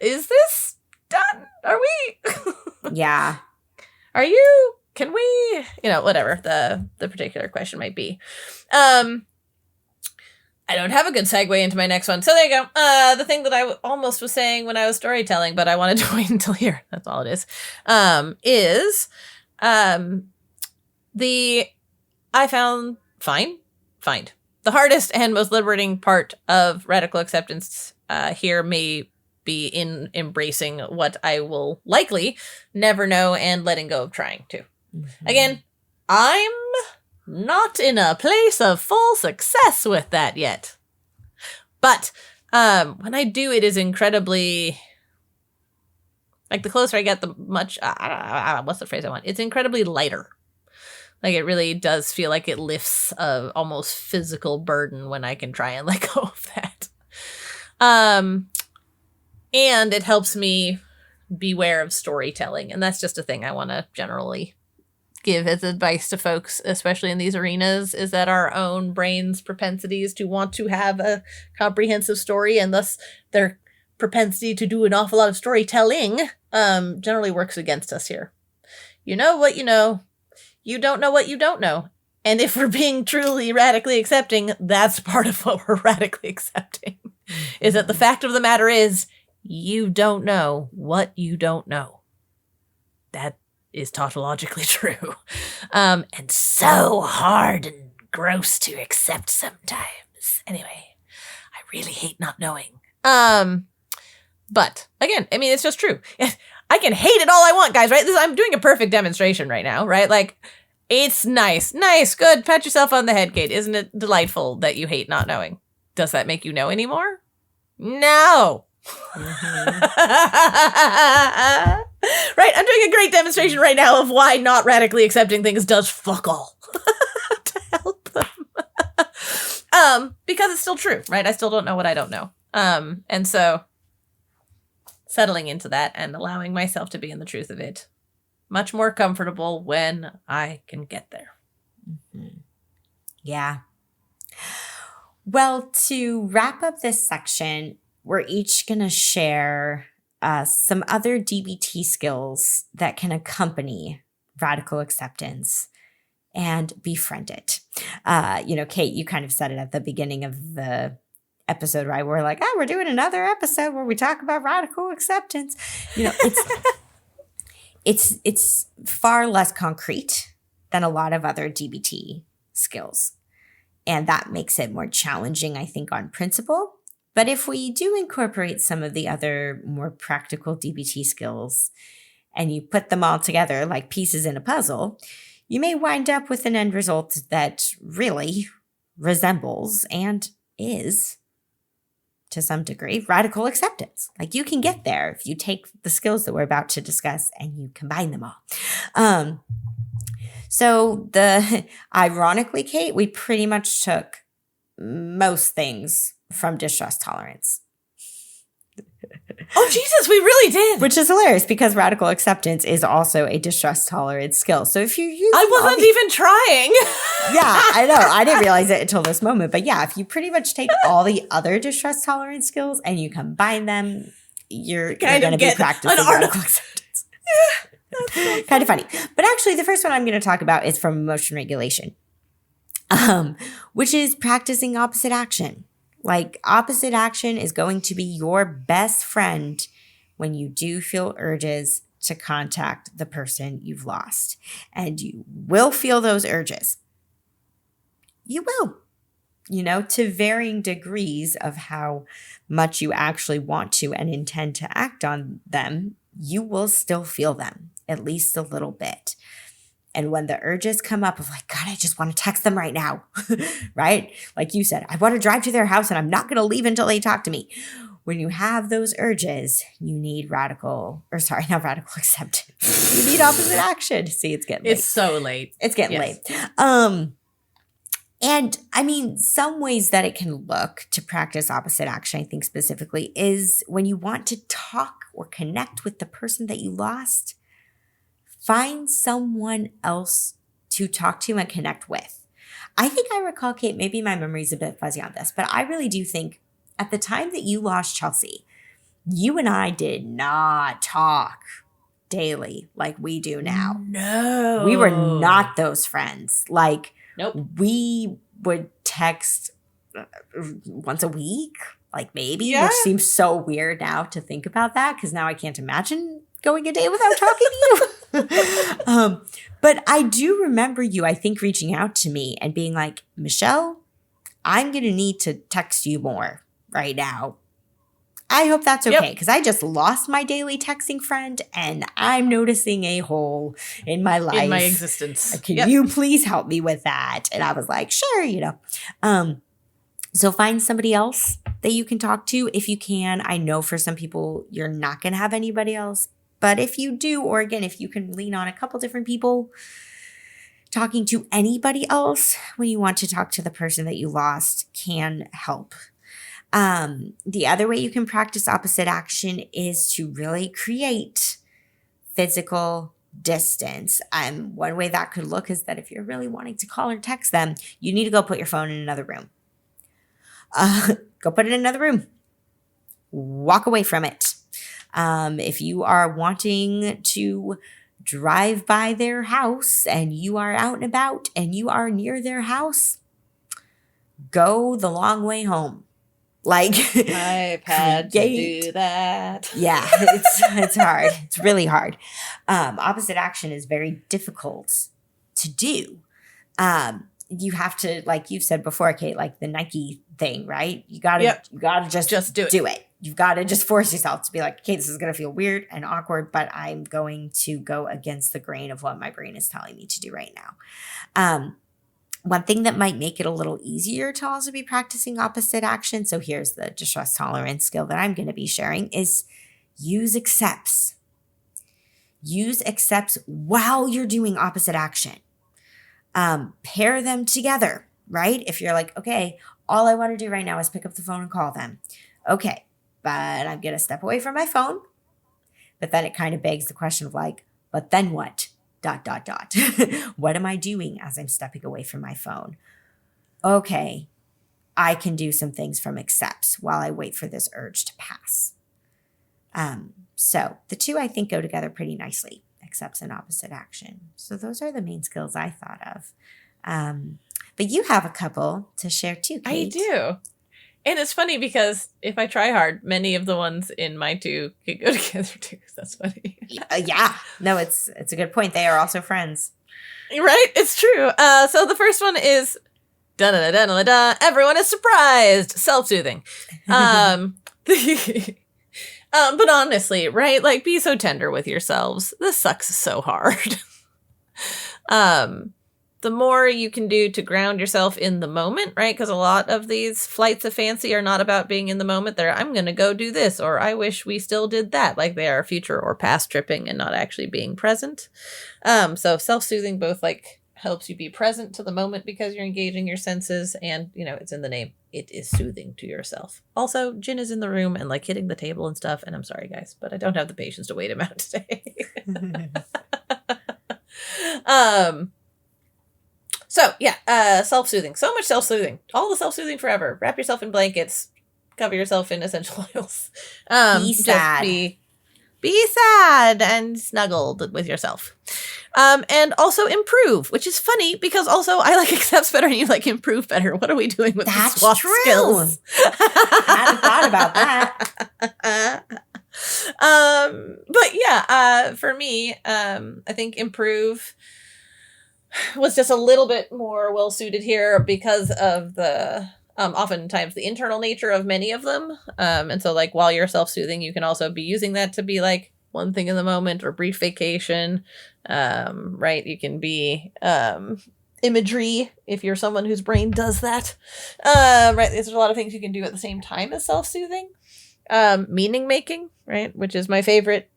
Is this done? Are we? Yeah. can we, whatever the particular question might be. I don't have a good segue into my next one. So there you go. The thing that I almost was saying when I was storytelling, but I wanted to wait until here. That's all it is. I found find. The hardest and most liberating part of radical acceptance here may be in embracing what I will likely never know and letting go of trying to. Mm-hmm. Again, I'm not in a place of full success with that yet. But when I do, it is incredibly, like, the closer I get, the much, what's the phrase I want? It's incredibly lighter. Like, it really does feel like it lifts a almost physical burden when I can try and let go of that. And it helps me beware of storytelling. And that's just a thing I want to generally give as advice to folks, especially in these arenas, is that our own brain's propensities to want to have a comprehensive story, and thus their propensity to do an awful lot of storytelling, generally works against us here. You know what you know. You don't know what you don't know. And if we're being truly radically accepting, that's part of what we're radically accepting. Is that the fact of the matter is, you don't know what you don't know. That is tautologically true. And so hard and gross to accept sometimes. Anyway, I really hate not knowing. But again, I mean, it's just true. I can hate it all I want, guys, right? I'm doing a perfect demonstration right now, right? Like, it's nice, good. Pat yourself on the head, Kate. Isn't it delightful that you hate not knowing? Does that make you know anymore? No. Mm-hmm. Right, I'm doing a great demonstration right now of why not radically accepting things does fuck all to help them. Because it's still true, right? I still don't know what I don't know. And so settling into that and allowing myself to be in the truth of it, much more comfortable when I can get there. Mm-hmm. Yeah. Well, to wrap up this section, we're each going to share some other DBT skills that can accompany radical acceptance and befriend it. Kate, you kind of said it at the beginning of the episode, right? We're like, we're doing another episode where we talk about radical acceptance. It's far less concrete than a lot of other DBT skills. And that makes it more challenging, I think, on principle. But if we do incorporate some of the other more practical DBT skills and you put them all together like pieces in a puzzle, you may wind up with an end result that really resembles and is, to some degree, radical acceptance. Like, you can get there if you take the skills that we're about to discuss and you combine them all. Ironically, Kate, we pretty much took most things from distress tolerance. Oh, Jesus, we really did. Which is hilarious because radical acceptance is also a distress tolerance skill. So if you use, I wasn't even trying. Yeah, I know. I didn't realize it until this moment. But yeah, if you pretty much take all the other distress tolerance skills and you combine them, you're going to be practicing radical acceptance. Yeah, kind of funny. But actually, the first one I'm going to talk about is from emotion regulation, which is practicing opposite action. Like, opposite action is going to be your best friend when you do feel urges to contact the person you've lost. And you will feel those urges. You will, to varying degrees of how much you actually want to and intend to act on them. You will still feel them, at least a little bit. And when the urges come up of like, God, I just want to text them right now, right? Like you said, I want to drive to their house and I'm not going to leave until they talk to me. When you have those urges, you need not radical acceptance. You need opposite action. See, it's getting late. It's so late. It's getting late. And I mean, some ways that it can look to practice opposite action, I think specifically, is when you want to talk or connect with the person that you lost, find someone else to talk to and connect with. I think I recall, Kate, maybe my memory's a bit fuzzy on this, but I really do think at the time that you lost Chelsea, you and I did not talk daily like we do now. No. We were not those friends. Like, Nope. we would text once a week, like maybe, Yeah. which seems so weird now to think about that because now I can't imagine going a day without talking to you. But I do remember you, I think, reaching out to me and being like, Michelle, I'm going to need to text you more right now. I hope that's okay because I just lost my daily texting friend and I'm noticing a hole in my life. In my existence. Can you please help me with that? And I was like, sure, you know. So find somebody else that you can talk to if you can. I know for some people you're not going to have anybody else. But if you do, or again, if you can lean on a couple different people, talking to anybody else when you want to talk to the person that you lost can help. The other way you can practice opposite action is to really create physical distance. One way that could look is that if you're really wanting to call or text them, you need to go put your phone in another room. Go put it in another room. Walk away from it. If you are wanting to drive by their house and you are out and about and you are near their house, go the long way home. Like, I've had to do that. Yeah, it's hard. It's really hard. Opposite action is very difficult to do. You have to, like you've said before, Kate, like the Nike thing, right? You gotta just do it. You've got to just force yourself to be like, okay, this is going to feel weird and awkward, but I'm going to go against the grain of what my brain is telling me to do right now. One thing that might make it a little easier to also be practicing opposite action, so here's the distress tolerance skill that I'm going to be sharing, is use accepts. Use accepts while you're doing opposite action. Pair them together, right? If you're like, okay, all I want to do right now is pick up the phone and call them. Okay, but I'm going to step away from my phone. But then it kind of begs the question of like, but then what? ... What am I doing as I'm stepping away from my phone? Okay, I can do some things from accepts while I wait for this urge to pass. So the two I think go together pretty nicely, accepts and opposite action. So those are the main skills I thought of. But you have a couple to share too, Kate. I do. And it's funny because if I try hard, many of the ones in my two can go together too. That's funny. Yeah. No, it's a good point. They are also friends. Right? It's true. So the first one is da-da-da-da-da-da. Everyone is surprised. Self-soothing. But honestly, right? Like, be so tender with yourselves. This sucks so hard. The more you can do to ground yourself in the moment, right? Because a lot of these flights of fancy are not about being in the moment. They're, I'm going to go do this, or I wish we still did that. Like, they are future or past tripping and not actually being present. So self-soothing both, like, helps you be present to the moment because you're engaging your senses, and, you know, it's in the name. It is soothing to yourself. Also, Jin is in the room and, like, hitting the table and stuff, and I'm sorry, guys, but I don't have the patience to wait him out today. So, yeah, self-soothing. So much self-soothing. All the self-soothing forever. Wrap yourself in blankets. Cover yourself in essential oils. Be sad. Be sad and snuggled with yourself. And also improve, which is funny because also I like accepts better and you like improve better. What are we doing with That's the swap true. skills? I hadn't thought about that. But yeah, for me, I think improve was just a little bit more well suited here because of the oftentimes the internal nature of many of them. And so, like, while you're self-soothing, you can also be using that to be like one thing in the moment or brief vacation. Right? You can be imagery if you're someone whose brain does that. Right? There's a lot of things you can do at the same time as self-soothing. Meaning making, right? Which is my favorite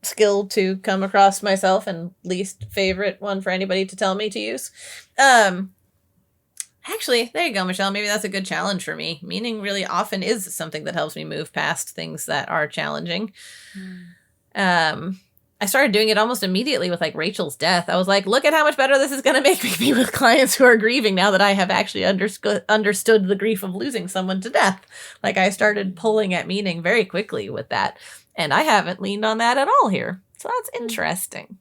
skill to come across myself and least favorite one for anybody to tell me to use. Actually, there you go, Michelle. Maybe that's a good challenge for me. Meaning really often is something that helps me move past things that are challenging. I started doing it almost immediately with like Rachel's death. I was like, look at how much better this is going to make me be with clients who are grieving now that I have actually understood the grief of losing someone to death. Like I started pulling at meaning very quickly with that. And I haven't leaned on that at all here. So that's interesting.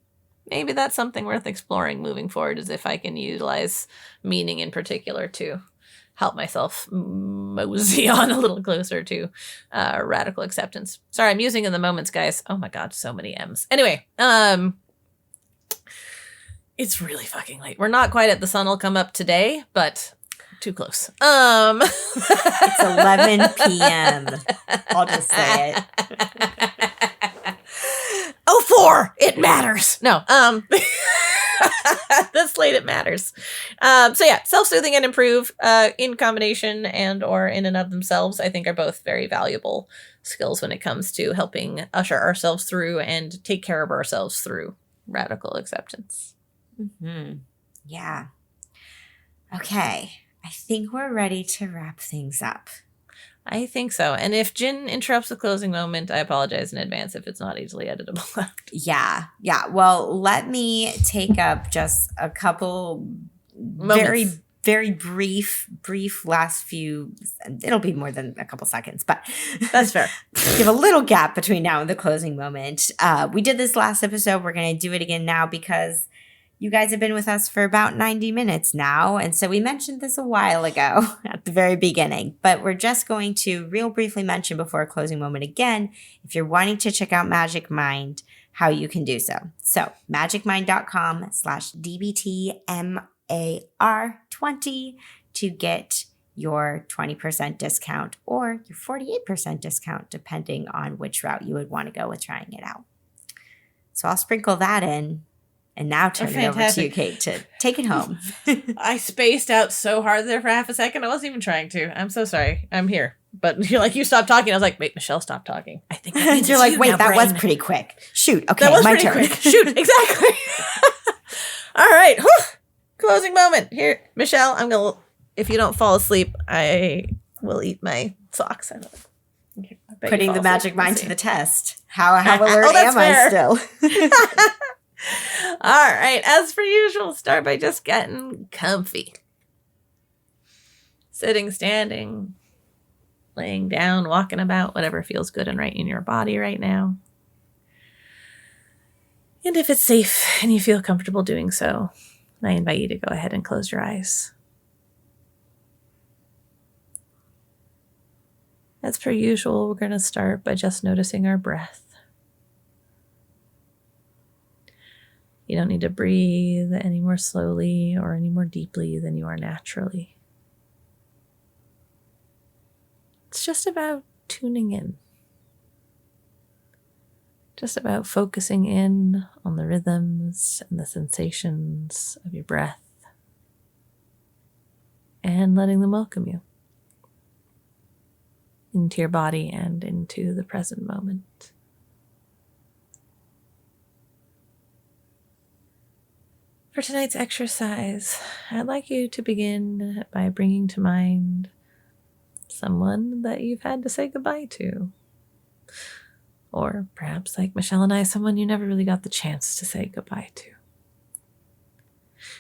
Maybe that's something worth exploring moving forward, is if I can utilize meaning in particular to help myself mosey on a little closer to radical acceptance. Sorry, I'm using in the moments, guys. Oh my God, so many M's. Anyway, it's really fucking late. We're not quite at the sun will come up today, but too close. It's 11 p.m. I'll just say it. 04, it matters. No, this late it matters. So yeah, self-soothing and improve in combination and or in and of themselves, I think are both very valuable skills when it comes to helping usher ourselves through and take care of ourselves through radical acceptance. Mm-hmm. Yeah. Okay. I think we're ready to wrap things up. I think so. And if Jin interrupts the closing moment, I apologize in advance if it's not easily editable out. Yeah. Well, let me take up just a couple Moments. very brief last few. It'll be more than a couple seconds, but That's fair. Give a little gap between now and the closing moment. We did this last episode. We're going to do it again now because you guys have been with us for about 90 minutes now. And so we mentioned this a while ago at the very beginning, but we're just going to real briefly mention before a closing moment again, if you're wanting to check out Magic Mind, how you can do so. So magicmind.com/DBTMAR20 to get your 20% discount or your 48% discount, depending on which route you would want to go with trying it out. So I'll sprinkle that in. And now turn it over to you, Kate, to take it home. I spaced out so hard there for half a second. I wasn't even trying to. I'm so sorry. I'm here. But you're like, you stopped talking. I was like, wait, Michelle, stop talking. I think that means you're like, wait, now, that brain. was pretty quick. Shoot. Okay, That was my pretty turn. quick. Shoot, exactly. All right. Whew. Closing moment. Here, Michelle, I'm going to, if you don't fall asleep, I will eat my socks. I bet Putting you the fall magic asleep. mind Let's to see. the test. How alert Oh, that's am I fair. still? All right. As per usual, start by just getting comfy. Sitting, standing, laying down, walking about, whatever feels good and right in your body right now. And if it's safe and you feel comfortable doing so, I invite you to go ahead and close your eyes. As per usual, we're going to start by just noticing our breath. You don't need to breathe any more slowly or any more deeply than you are naturally. It's just about tuning in. Just about focusing in on the rhythms and the sensations of your breath and letting them welcome you into your body and into the present moment. For tonight's exercise, I'd like you to begin by bringing to mind someone that you've had to say goodbye to. Or perhaps, like Michelle and I, someone you never really got the chance to say goodbye to.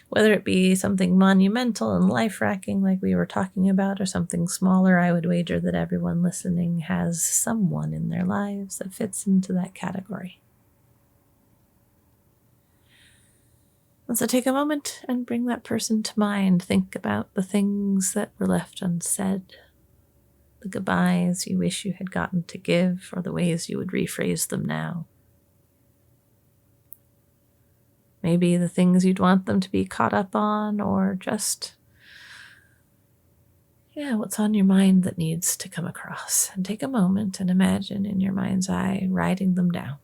Whether it be something monumental and life-wracking like we were talking about, or something smaller, I would wager that everyone listening has someone in their lives that fits into that category. And so take a moment and bring that person to mind. Think about the things that were left unsaid, the goodbyes you wish you had gotten to give, or the ways you would rephrase them now. Maybe the things you'd want them to be caught up on, or just, what's on your mind that needs to come across. And take a moment and imagine in your mind's eye writing them down.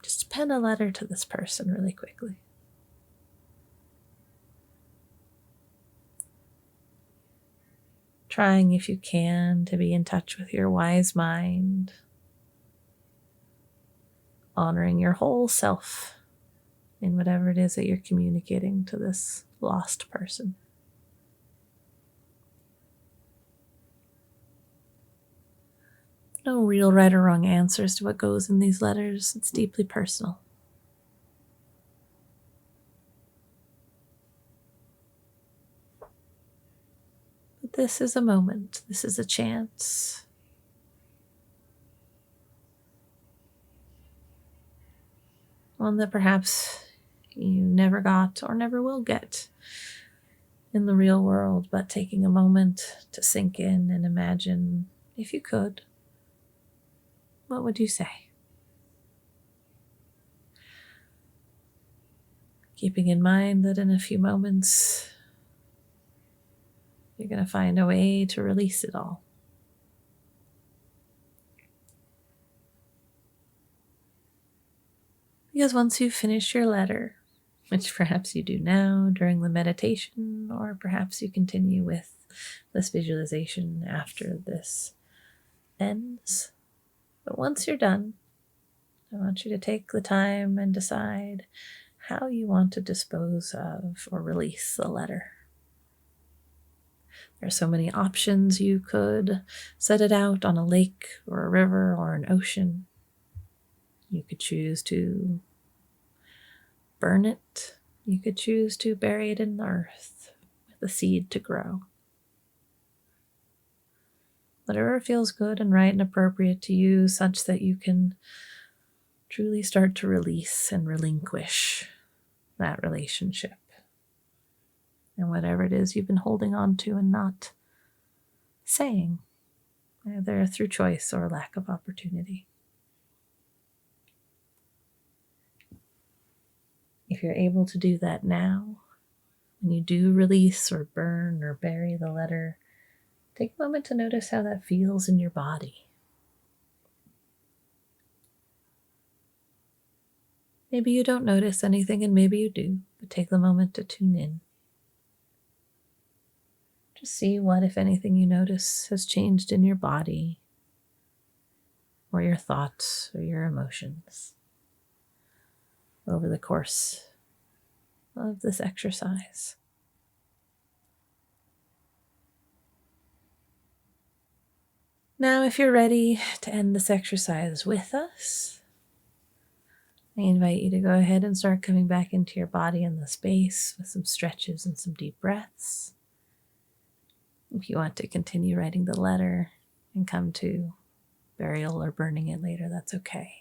Just pen a letter to this person really quickly. Trying, if you can, to be in touch with your wise mind. Honoring your whole self in whatever it is that you're communicating to this lost person. no real right or wrong answers to what goes in these letters. It's deeply personal. But this is a moment. This is a chance. One that perhaps you never got or never will get in the real world, but taking a moment to sink in and imagine, if you could, what would you say? Keeping in mind that in a few moments, you're going to find a way to release it all. Because once you finish your letter, which perhaps you do now during the meditation, or perhaps you continue with this visualization after this ends. But once you're done, I want you to take the time and decide how you want to dispose of or release the letter. There are so many options. You could set it out on a lake or a river or an ocean. You could choose to burn it. You could choose to bury it in the earth with the seed to grow. Whatever feels good and right and appropriate to you, such that you can truly start to release and relinquish that relationship. And whatever it is you've been holding on to and not saying, either through choice or lack of opportunity. If you're able to do that now, when you do release or burn or bury the letter, take a moment to notice how that feels in your body. Maybe you don't notice anything and maybe you do, but take the moment to tune in. Just see what, if anything, you notice has changed in your body or your thoughts or your emotions over the course of this exercise. Now, if you're ready to end this exercise with us, I invite you to go ahead and start coming back into your body and the space with some stretches and some deep breaths. If you want to continue writing the letter and come to burial or burning it later, that's okay.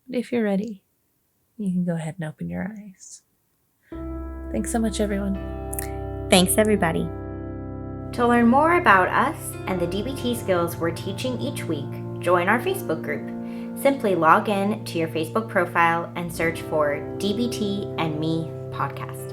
But if you're ready, you can go ahead and open your eyes. Thanks so much, everyone. Thanks, everybody. To learn more about us and the DBT skills we're teaching each week, join our Facebook group. Simply log in to your Facebook profile and search for DBT and Me Podcast.